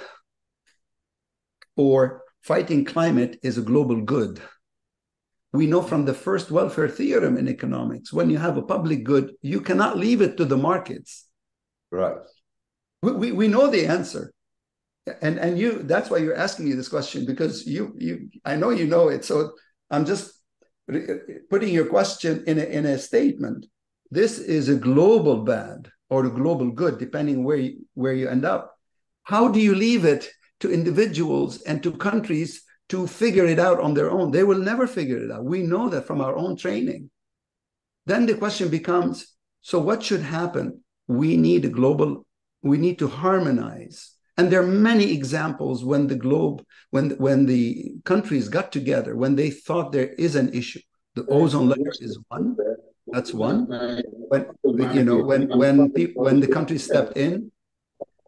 B: or fighting climate is a global good. We know from the first welfare theorem in economics, when you have a public good, you cannot leave it to the markets.
C: Right.
B: We know the answer. And that's why you're asking me this question, because I know you know it. So I'm just putting your question in a statement. This is a global bad or a global good, depending where you end up. How do you leave it to individuals and to countries to figure it out on their own? They will never figure it out. We know that from our own training. Then the question becomes, so what should happen? We need to harmonize. And there are many examples when the countries got together, when they thought there is an issue. The ozone layer is one. That's one. When the countries stepped in,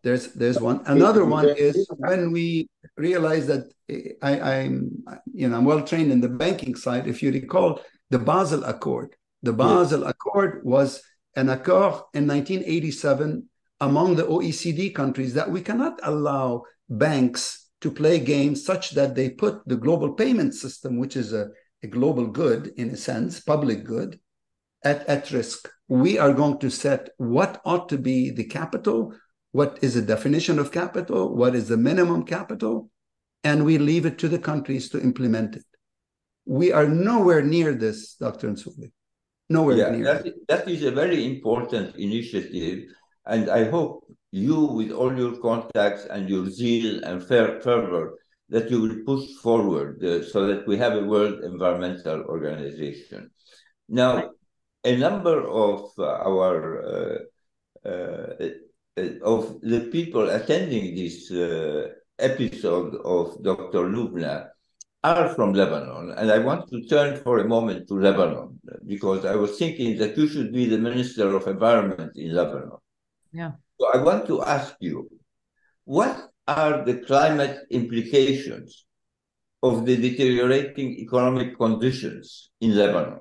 B: there's one. Another one is when we realized that I'm well trained in the banking side. If you recall the Basel Accord, the Basel Accord was an accord in 1987 among the OECD countries that we cannot allow banks to play games such that they put the global payment system, which is a global good in a sense, public good, at risk. We are going to set what ought to be the capital, what is the definition of capital, what is the minimum capital, and we leave it to the countries to implement it. We are nowhere near this, Dr. Nsuli. Nowhere near.
C: That is a very important initiative, and I hope you, with all your contacts and your zeal and fervor, that you will push forward so that we have a World Environmental Organization. Now, a number of our of the people attending this episode of Dr. Loubna are from Lebanon. And I want to turn for a moment to Lebanon, because I was thinking that you should be the Minister of Environment in Lebanon.
A: Yeah.
C: So I want to ask you, what are the climate implications of the deteriorating economic conditions in Lebanon,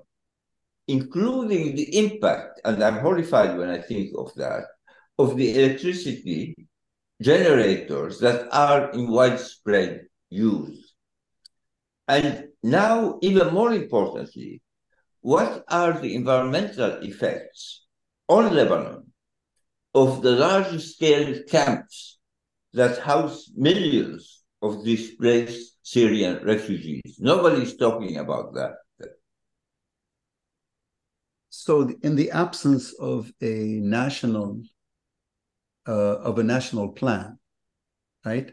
C: including the impact, and I'm horrified when I think of that, of the electricity generators that are in widespread use? And now, even more importantly, what are the environmental effects on Lebanon of the large-scale camps that house millions of displaced Syrian refugees? Nobody's talking about that.
B: So in the absence of a national plan, right,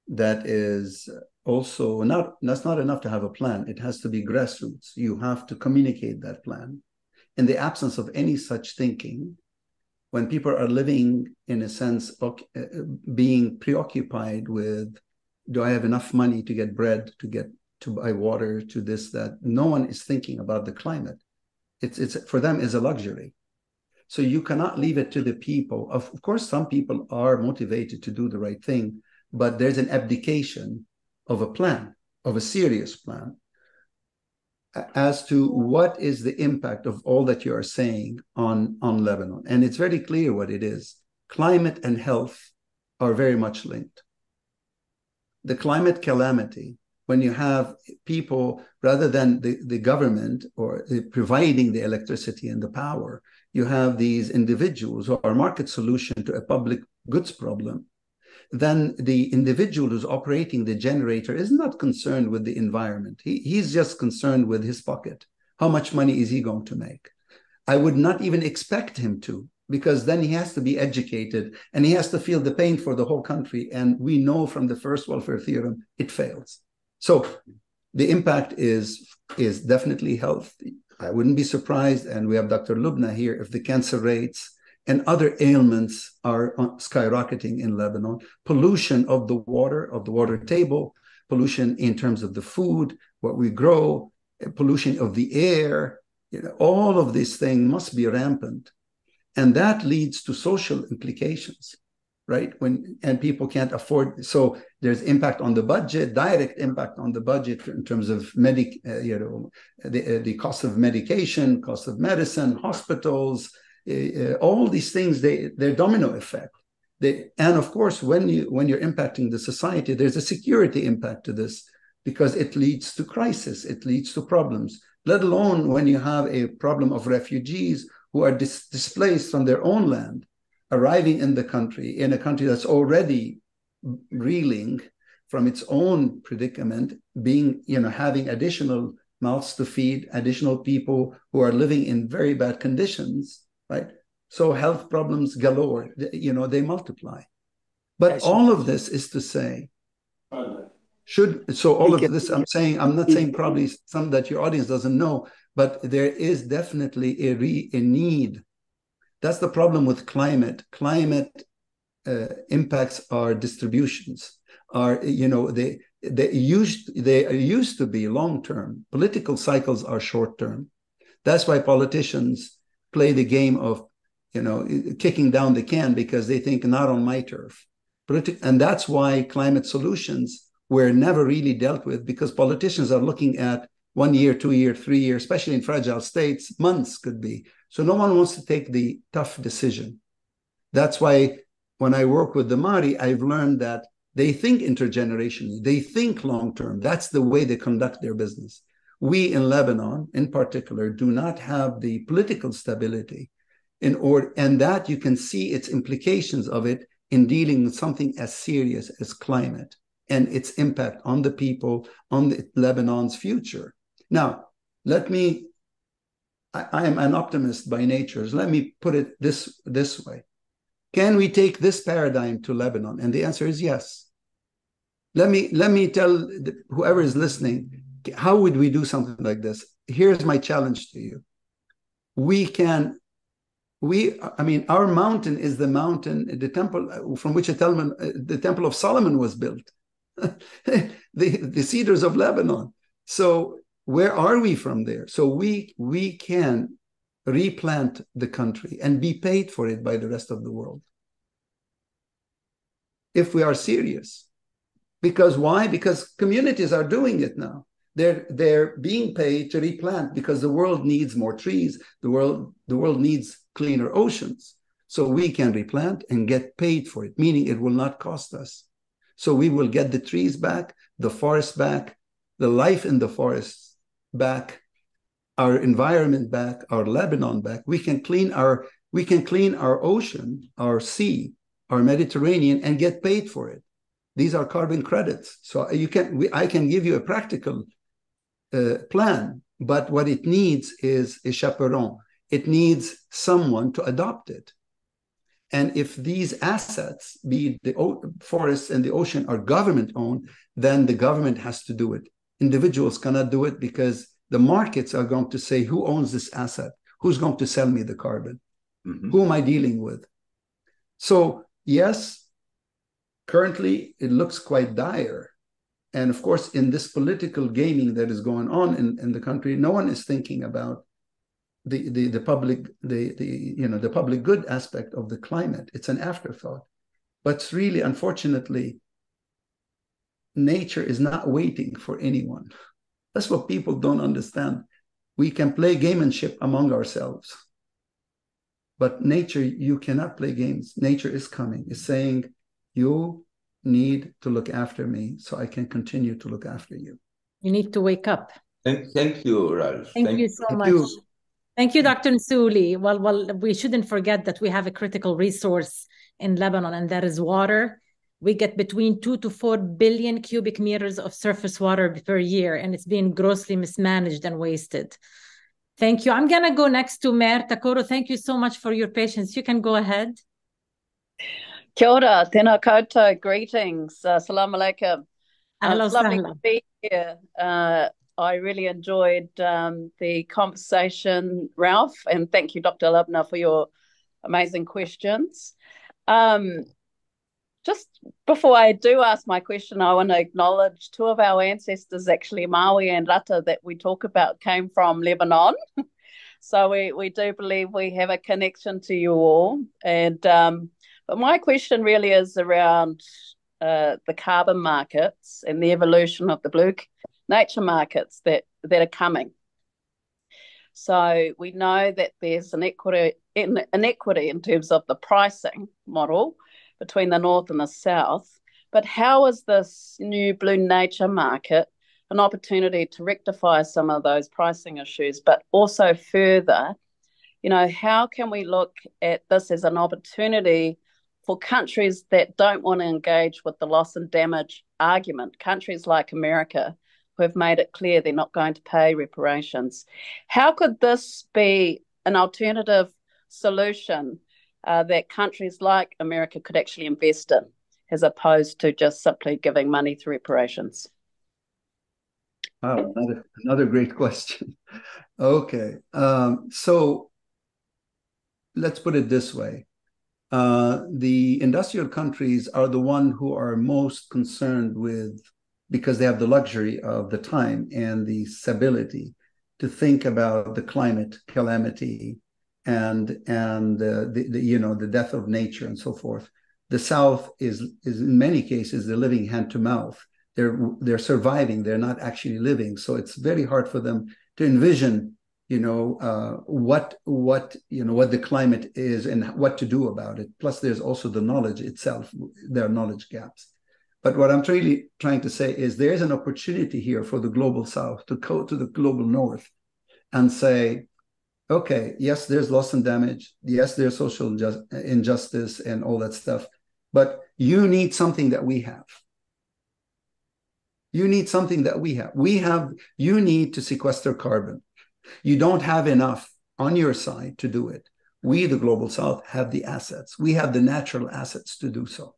B: that is also that's not enough to have a plan. It has to be grassroots. You have to communicate that plan. In the absence of any such thinking, when people are living in a sense of being preoccupied with, do I have enough money to get bread, to buy water, to this, that, no one is thinking about the climate. It's for them is a luxury. So you cannot leave it to the people. Of course, some people are motivated to do the right thing, but there's an abdication of a plan, of a serious plan, as to what is the impact of all that you are saying on Lebanon. And it's very clear what it is. Climate and health are very much linked. The climate calamity, when you have people, rather than the government or providing the electricity and the power, you have these individuals who are market solution to a public goods problem, then the individual who's operating the generator is not concerned with the environment. He's just concerned with his pocket. How much money is he going to make? I would not even expect him to, because then he has to be educated and he has to feel the pain for the whole country. And we know from the first welfare theorem, it fails. So the impact is definitely health. I wouldn't be surprised, and we have Dr. Loubna here, if the cancer rates and other ailments are skyrocketing in Lebanon. Pollution of the water table, pollution in terms of the food, what we grow, pollution of the air, all of these things must be rampant. And that leads to social implications, right? And people can't afford, so there's impact on the budget, direct impact on the budget in terms of the cost of medication, cost of medicine, hospitals, all these things, they're domino effect. And of course, when you're impacting the society, there's a security impact to this, because it leads to crisis, it leads to problems, let alone when you have a problem of refugees who are displaced from their own land, arriving in the country, in a country that's already reeling from its own predicament, having additional mouths to feed, additional people who are living in very bad conditions, right? So health problems galore, they multiply. But all of this is to say, I'm not saying probably some that your audience doesn't know, but there is definitely a need. That's the problem with climate. Climate impacts our distributions. They used to be long-term. Political cycles are short-term. That's why politicians play the game of, kicking down the can, because they think not on my turf. And that's why climate solutions were never really dealt with, because politicians are looking at 1 year, 2 year, 3 year, especially in fragile states, months could be. So no one wants to take the tough decision. That's why when I work with the Mahri, I've learned that they think intergenerationally, they think long-term. That's the way they conduct their business. We in Lebanon, in particular, do not have the political stability and that you can see its implications of it in dealing with something as serious as climate and its impact on the people, on Lebanon's future. Now, I am an optimist by nature. So let me put it this way. Can we take this paradigm to Lebanon? And the answer is yes. Let me tell whoever is listening, how would we do something like this? Here's my challenge to you. We can our mountain is the mountain, the temple from which the Temple of Solomon was built, the cedars of Lebanon. So where are we from there? So we can replant the country and be paid for it by the rest of the world, if we are serious. Because why? Because communities are doing it now. They're being paid to replant because the world needs more trees. The world needs cleaner oceans. So we can replant and get paid for it, meaning it will not cost us. So we will get the trees back, the forest back, the life in the forests back, our environment back, our Lebanon back. We can clean our ocean, our sea, our Mediterranean, and get paid for it. These are carbon credits. So I can give you a practical plan, but what it needs is a chaperone. It needs someone to adopt it. And if these assets, be it the forests and the ocean, are government owned, then the government has to do it. Individuals cannot do it because the markets are going to say, who owns this asset? Who's going to sell me the carbon? Mm-hmm. Who am I dealing with? So yes, currently it looks quite dire. And of course, in this political gaming that is going on in the country, no one is thinking about the public good aspect of the climate. It's an afterthought. But really, unfortunately, nature is not waiting for anyone. That's what people don't understand. We can play gamemanship among ourselves, but nature, you cannot play games. Nature is coming. It's saying, you need to look after me so I can continue to look after you.
A: You need to wake up.
C: Thank you, Ralph.
A: Thank you so much. Thank you, Dr. Nsouli. Well, we shouldn't forget that we have a critical resource in Lebanon, and that is water. We get between 2 to 4 billion cubic meters of surface water per year, and it's being grossly mismanaged and wasted. Thank you. I'm going to go next to Mer Takoro. Thank you so much for your patience. You can go ahead.
D: Kia ora, tēnā koutou, greetings, assalamu alaikum. It's lovely to be here. I really enjoyed the conversation, Ralph, and thank you, Dr. Loubna, for your amazing questions. Just before I do ask my question, I want to acknowledge two of our ancestors, actually, Maui and Rata, that we talk about came from Lebanon. So we do believe we have a connection to you all. And but my question really is around the carbon markets and the evolution of the blue nature markets that are coming. So we know that there's an inequity in terms of the pricing model between the north and the south. But how is this new blue nature market an opportunity to rectify some of those pricing issues, but also further, how can we look at this as an opportunity for countries that don't want to engage with the loss and damage argument, countries like America, who have made it clear they're not going to pay reparations? How could this be an alternative solution that countries like America could actually invest in, as opposed to just simply giving money through reparations?
B: Wow, another great question. Okay, so let's put it this way. The industrial countries are the ones who are most concerned with, because they have the luxury of the time and the stability to think about the climate calamity and the death of nature and so forth. The South is in many cases the living hand to mouth. They're surviving. They're not actually living. So it's very hard for them to envision, what the climate is and what to do about it. Plus, there's also the knowledge itself. There are knowledge gaps. But what I'm really trying to say is there's an opportunity here for the global South to go to the global North and say, okay, yes, there's loss and damage. Yes, there's social injustice and all that stuff. But you need something that we have. You need something that we have. You need to sequester carbon. You don't have enough on your side to do it. We, the global South, have the assets. We have the natural assets to do so.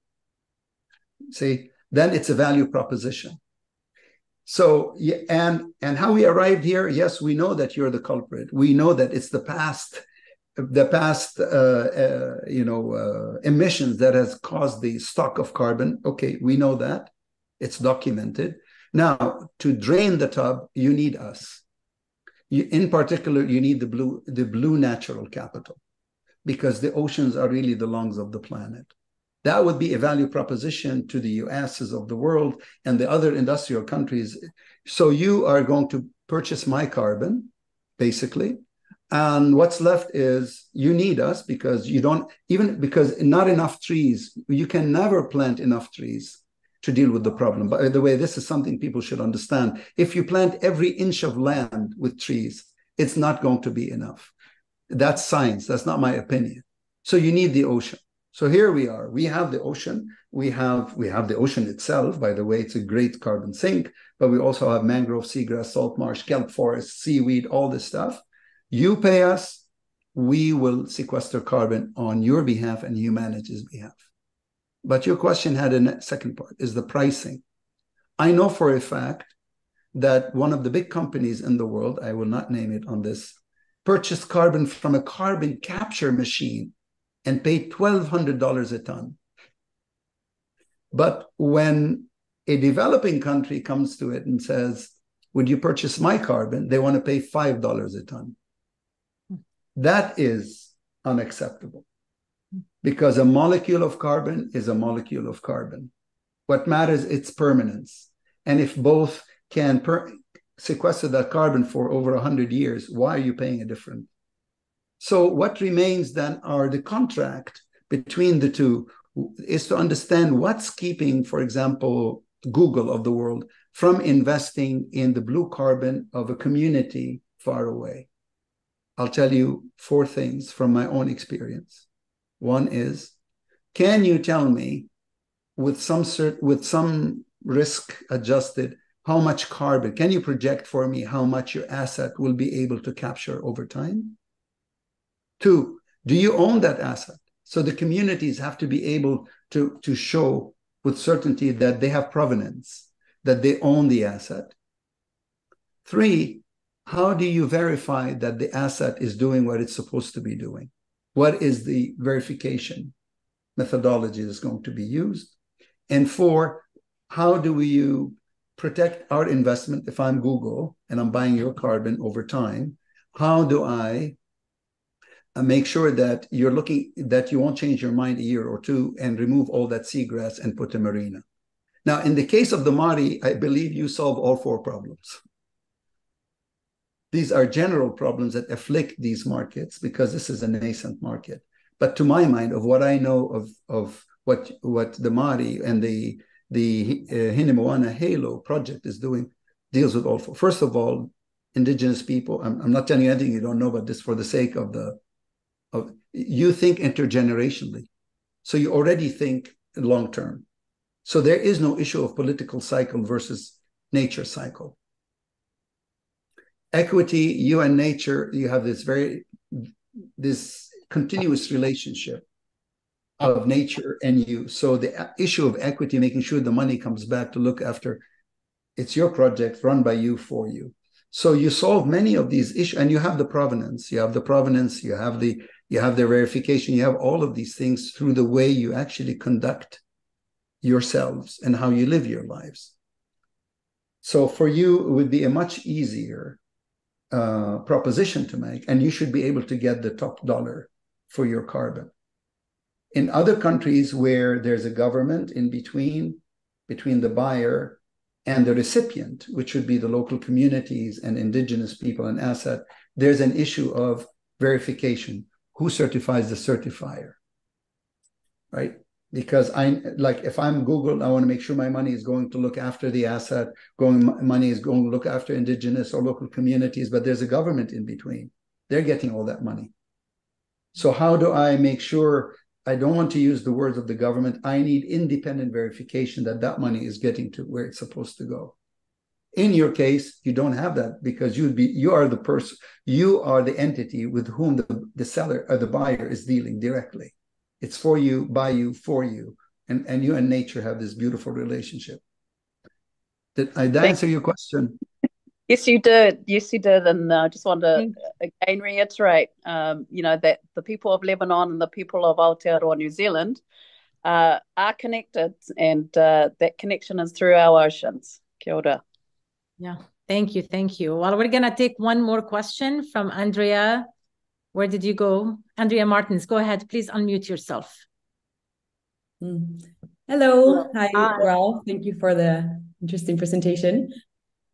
B: See, then it's a value proposition. So, and how we arrived here, yes, we know that you're the culprit. We know that it's the past the past emissions that has caused the stock of carbon. Okay, we know that. It's documented. Now, to drain the tub, you need us. In particular, you need the blue natural capital, because the oceans are really the lungs of the planet. That would be a value proposition to the USs of the world and the other industrial countries. So you are going to purchase my carbon, basically. And what's left is you need us, because you don't, even because not enough trees, you can never plant enough trees to deal with the problem. By the way, this is something people should understand. If you plant every inch of land with trees, it's not going to be enough. That's science. That's not my opinion. So you need the ocean. So here we are. We have the ocean. We have the ocean itself. By the way, it's a great carbon sink, but we also have mangrove, seagrass, salt marsh, kelp forest, seaweed, all this stuff. You pay us, we will sequester carbon on your behalf and humanity's behalf. But your question had a second part, is the pricing. I know for a fact that one of the big companies in the world, I will not name it on this, purchased carbon from a carbon capture machine and paid $1,200 a ton. But when a developing country comes to it and says, would you purchase my carbon? They want to pay $5 a ton. That is unacceptable, because a molecule of carbon is a molecule of carbon. What matters, its permanence. And if both can sequester that carbon for over 100 years, why are you paying a difference? So what remains then are the contract between the two, is to understand what's keeping, for example, Google of the world from investing in the blue carbon of a community far away. I'll tell you 4 things from my own experience. One is, can you tell me with some risk adjusted, how much carbon, can you project for me how much your asset will be able to capture over time? 2, do you own that asset? So the communities have to be able to show with certainty that they have provenance, that they own the asset. 3, how do you verify that the asset is doing what it's supposed to be doing? What is the verification methodology that's going to be used? And 4, how do you protect our investment? If I'm Google and I'm buying your carbon over time, how do I make sure that that you won't change your mind a year or 2 and remove all that seagrass and put a marina? Now, in the case of the Mari, I believe you solve all 4 problems. These are general problems that afflict these markets, because this is a nascent market. But to my mind, of what I know of what the Mari and the Hinemoana Halo project is doing, deals with all 4. First of all, indigenous people. I'm not telling you anything you don't know, but this for the sake of you think intergenerationally. So you already think long term. So there is no issue of political cycle versus nature cycle. Equity, you and nature, you have this continuous relationship of nature and you. So the issue of equity, making sure the money comes back to look after, it's your project run by you for you. So you solve many of these issues, and you have the provenance, you have the verification, you have all of these things through the way you actually conduct yourselves and how you live your lives. So for you, it would be a much easier proposition to make, and you should be able to get the top dollar for your carbon. In other countries where there's a government in between the buyer and the recipient, which would be the local communities and indigenous people and asset, there's an issue of verification. Who certifies the certifier, right? Because if I'm Google, I want to make sure my money is going to look after the asset, money is going to look after indigenous or local communities, but there's a government in between. They're getting all that money. So how do I make sure, I don't want to use the words of the government, I need independent verification that that money is getting to where it's supposed to go. In your case, you don't have that, because you are the person, you are the entity with whom the seller or the buyer is dealing directly. It's for you, by you, for you. And you and nature have this beautiful relationship. Did I answer your question?
D: Yes, you did. Yes, you did. And I just want to again reiterate, that the people of Lebanon and the people of Aotearoa, New Zealand, are connected, and that connection is through our oceans. Kia ora.
A: Yeah, thank you. Well, we're going to take one more question from Andrea. Where did you go? Andrea Martins, go ahead. Please unmute yourself.
E: Hello. Hi, Ralph. Thank you for the interesting presentation.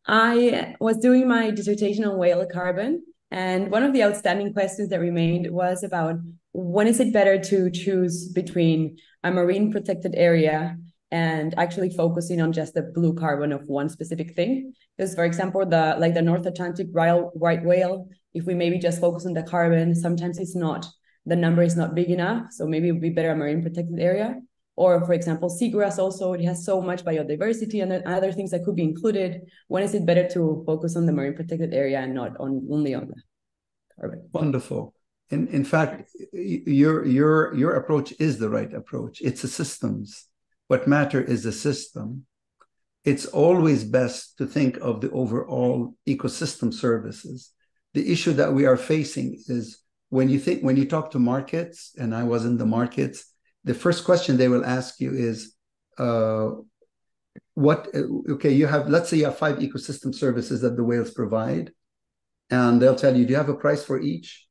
E: I was doing my dissertation on whale carbon, and one of the outstanding questions that remained was about when is it better to choose between a marine protected area and actually focusing on just the blue carbon of one specific thing. Because, for example, the North Atlantic right whale, if we maybe just focus on the carbon, sometimes the number is not big enough. So maybe it would be better a marine protected area. Or, for example, seagrass also, it has so much biodiversity and other things that could be included. When is it better to focus on the marine protected area and not only on the carbon?
B: Wonderful. In fact, your approach is the right approach. It's a systems. What matter is the system. It's always best to think of the overall ecosystem services. The issue that we are facing is when you talk to markets, and I was in the markets, the first question they will ask you is, let's say you have 5 ecosystem services that the whales provide, and they'll tell you, do you have a price for each?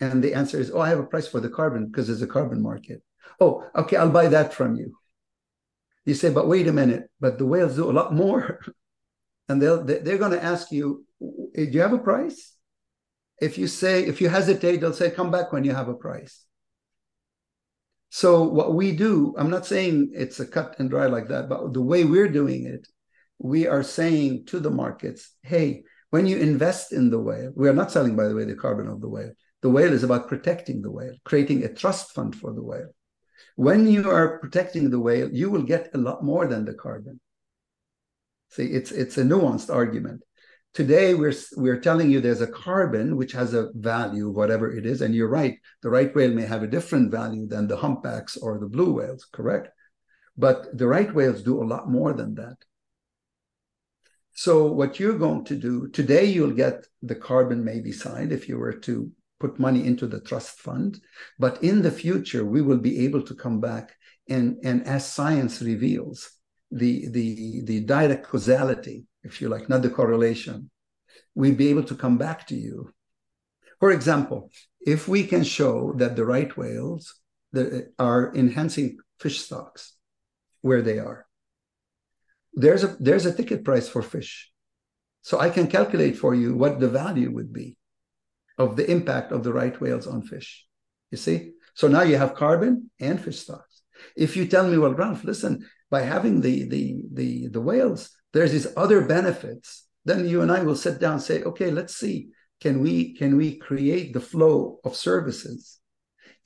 B: And the answer is, I have a price for the carbon because there's a carbon market. Oh, okay, I'll buy that from you. You say, but wait a minute, but the whales do a lot more. And they're going to ask you, do you have a price? If you hesitate, they'll say, come back when you have a price. So what we do, I'm not saying it's a cut and dry like that, but the way we're doing it, we are saying to the markets, hey, when you invest in the whale, we are not selling, by the way, the carbon of the whale. The whale is about protecting the whale, creating a trust fund for the whale. When you are protecting the whale, you will get a lot more than the carbon. See, it's a nuanced argument. Today, we're telling you there's a carbon which has a value, whatever it is, and you're right. The right whale may have a different value than the humpbacks or the blue whales, correct? But the right whales do a lot more than that. So what you're going to do, today you'll get the carbon maybe side if you were to put money into the trust fund. But in the future, we will be able to come back and as science reveals, the direct causality, if you like, not the correlation, we'll be able to come back to you. For example, if we can show that the right whales are enhancing fish stocks where they are, there's a ticket price for fish. So I can calculate for you what the value would be of the impact of the right whales on fish. You see? So now you have carbon and fish stocks. If you tell me, well, Ralph, listen, by having the whales, there's these other benefits, then you and I will sit down and say, okay, let's see, can we create the flow of services?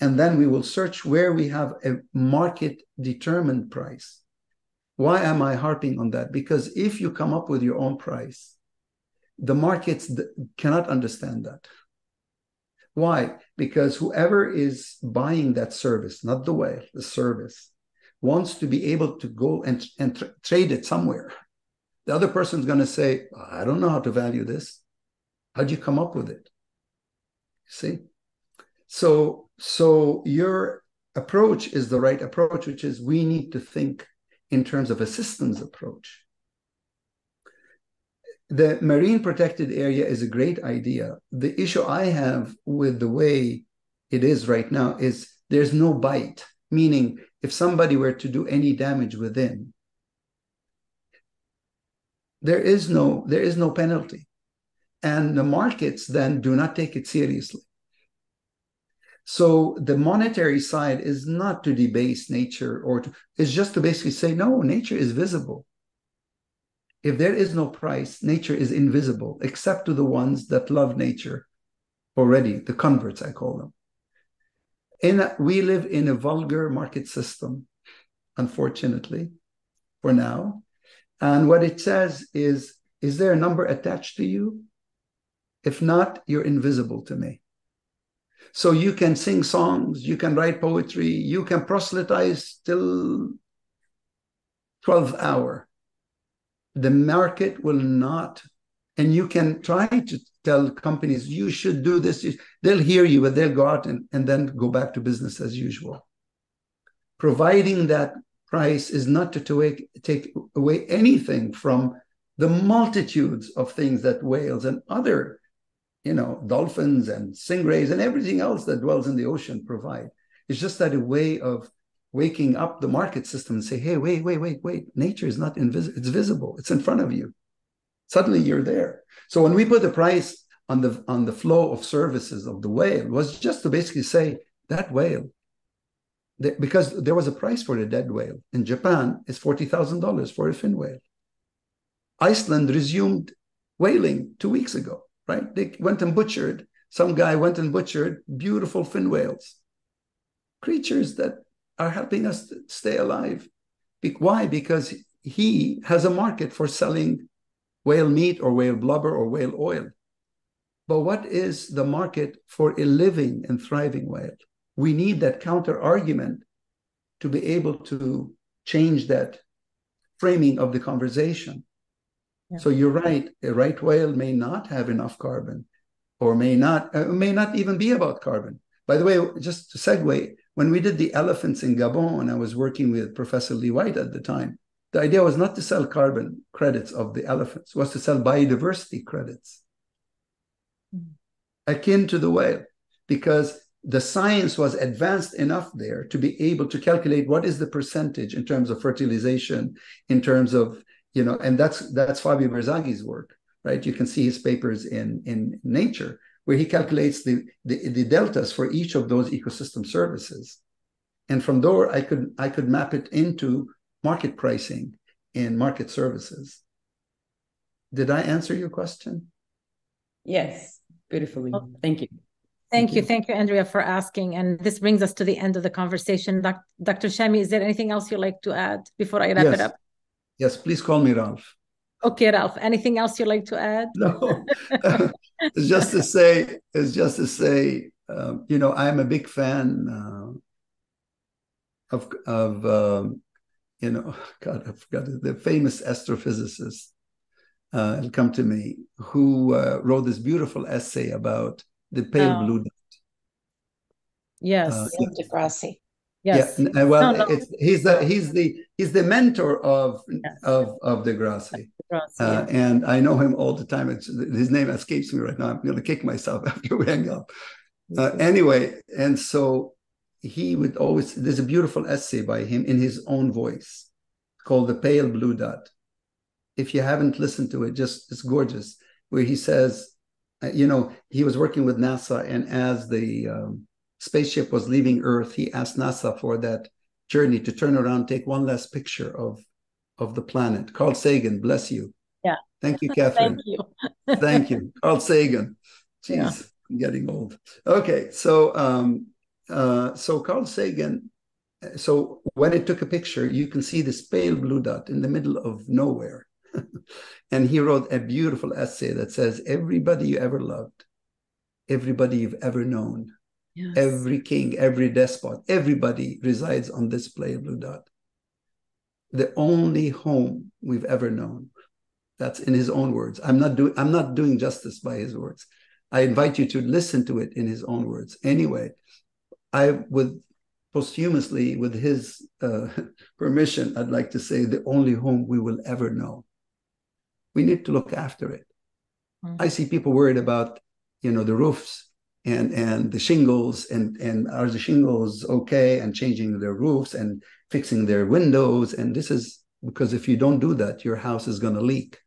B: And then we will search where we have a market determined price. Why am I harping on that? Because if you come up with your own price, the markets cannot understand that. Why? Because whoever is buying that service, not the whale, the service, wants to be able to go and trade it somewhere. The other person's going to say, I don't know how to value this. How'd you come up with it? See? So your approach is the right approach, which is we need to think in terms of a systems approach. The marine protected area is a great idea. The issue I have with the way it is right now is there's no bite, meaning if somebody were to do any damage within, there is no penalty. And the markets then do not take it seriously. So the monetary side is not to debase nature it's just to basically say, no, nature is visible. If there is no price, nature is invisible, except to the ones that love nature already, the converts, I call them. We live in a vulgar market system, unfortunately, for now. And what it says is there a number attached to you? If not, you're invisible to me. So you can sing songs, you can write poetry, you can proselytize till 12th hour. The market will not And you can try to tell companies, you should do this. They'll hear you, but they'll go out and then go back to business as usual. Providing that price is not to take away anything from the multitudes of things that whales and other, dolphins and stingrays and everything else that dwells in the ocean provide. It's just that a way of waking up the market system and say, hey, wait. Nature is not invisible. It's visible. It's in front of you. Suddenly you're there. So when we put a price on the flow of services of the whale, it was just to basically say that whale, because there was a price for a dead whale. In Japan, it's $40,000 for a fin whale. Iceland resumed whaling 2 weeks ago, right? They went and butchered. Some guy went and butchered beautiful fin whales, creatures that are helping us to stay alive. Why? Because he has a market for selling whale meat or whale blubber or whale oil. But what is the market for a living and thriving whale? We need that counter argument to be able to change that framing of the conversation. Yeah. So you're right. A right whale may not have enough carbon, or may not even be about carbon. By the way, just to segue, when we did the elephants in Gabon, and I was working with Professor Lee White at the time, the idea was not to sell carbon credits of the elephants, was to sell biodiversity credits, akin to the whale, because the science was advanced enough there to be able to calculate what is the percentage in terms of fertilization, in terms of, and that's Fabio Berzaghi's work, right? You can see his papers in Nature, where he calculates the deltas for each of those ecosystem services. And from there, I could map it into market pricing and market services. Did I answer your question?
E: Yes, beautifully. Thank you.
A: Thank you, Andrea, for asking. And this brings us to the end of the conversation. Dr. Chami, is there anything else you'd like to add before I wrap it up?
B: Yes, please call me Ralph.
A: Okay, Ralph. Anything else you'd like to add?
B: No, it's just to say, I'm a big fan of God, I forgot the famous astrophysicist. It'll come to me, who wrote this beautiful essay about the pale blue dot.
A: Yes,
F: Degrassi.
B: Yes. Yeah. Well, he's the mentor of Degrassi. And I know him all the time. His name escapes me right now. I'm going to kick myself after we hang up. Anyway, and so he would always, there's a beautiful essay by him in his own voice called The Pale Blue Dot. If you haven't listened to it, it's gorgeous, where he says, he was working with NASA, and as the spaceship was leaving Earth, he asked NASA for that journey to turn around, take one last picture of the planet. Carl Sagan, bless you.
A: Yeah.
B: Thank you, Catherine.
A: Thank you.
B: Thank you. Carl Sagan. Jeez, yeah. I'm getting old. Okay, so Carl Sagan, so when it took a picture, you can see this pale blue dot in the middle of nowhere. And he wrote a beautiful essay that says, everybody you ever loved, everybody you've ever known, yes, every king, every despot, everybody resides on this pale blue dot. The only home we've ever known. That's in his own words. I'm not doing justice by his words. I invite you to listen to it in his own words. Anyway, I would posthumously, with his permission, I'd like to say the only home we will ever know. We need to look after it. Mm-hmm. I see people worried about, the roofs and the shingles, and are the shingles okay, and changing their roofs and fixing their windows. And this is because if you don't do that, your house is going to leak.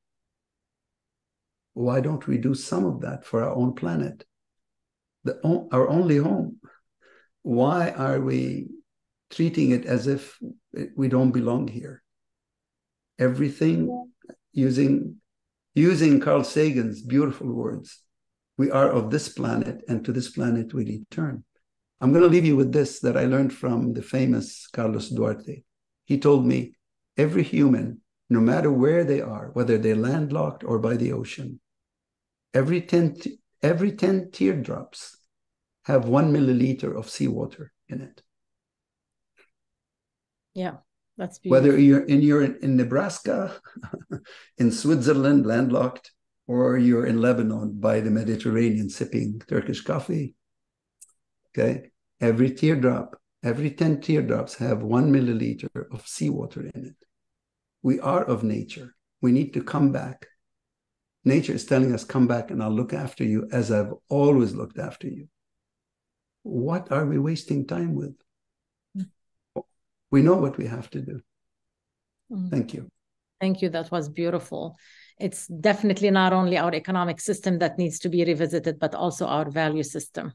B: Why don't we do some of that for our own planet? Our only home. Why are we treating it as if we don't belong here? Everything, using Carl Sagan's beautiful words, we are of this planet, and to this planet we return. I'm going to leave you with this that I learned from the famous Carlos Duarte. He told me, every human, no matter where they are, whether they're landlocked or by the ocean, every 10 teardrops have 1 milliliter of seawater in it.
A: Yeah, that's beautiful.
B: Whether you're in Nebraska, in Switzerland, landlocked, or you're in Lebanon by the Mediterranean sipping Turkish coffee, okay, every 10 teardrops have 1 milliliter of seawater in it. We are of nature. We need to come back. Nature is telling us, come back and I'll look after you as I've always looked after you. What are we wasting time with? We know what we have to do. Thank you.
A: Thank you. That was beautiful. It's definitely not only our economic system that needs to be revisited, but also our value system.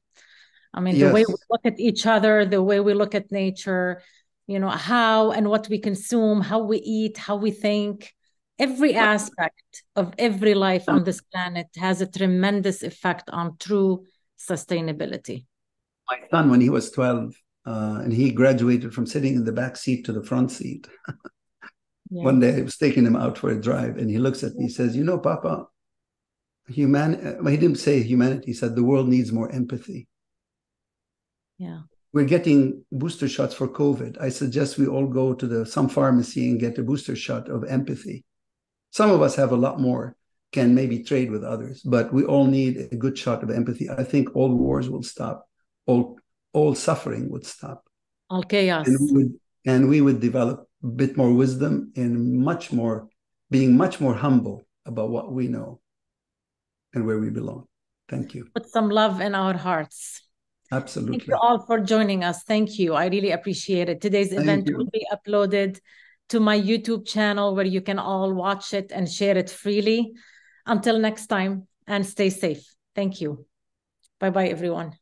A: I mean, the way we look at each other, the way we look at nature, how and what we consume, how we eat, how we think. Every aspect of every life on this planet has a tremendous effect on true sustainability.
B: My son, when he was 12, and he graduated from sitting in the back seat to the front seat. One day I was taking him out for a drive, and he looks at me, he says, Papa, he didn't say humanity, he said the world needs more empathy.
A: Yeah.
B: We're getting booster shots for COVID. I suggest we all go to some pharmacy and get a booster shot of empathy. Some of us have a lot more, can maybe trade with others, but we all need a good shot of empathy. I think all wars will stop. All suffering would stop.
A: All chaos.
B: And we would develop a bit more wisdom and being much more humble about what we know and where we belong. Thank you.
A: Put some love in our hearts.
B: Absolutely.
A: Thank you all for joining us. Thank you. I really appreciate it. Today's event will be uploaded to my YouTube channel where you can all watch it and share it freely. Until next time, and stay safe. Thank you. Bye-bye, everyone.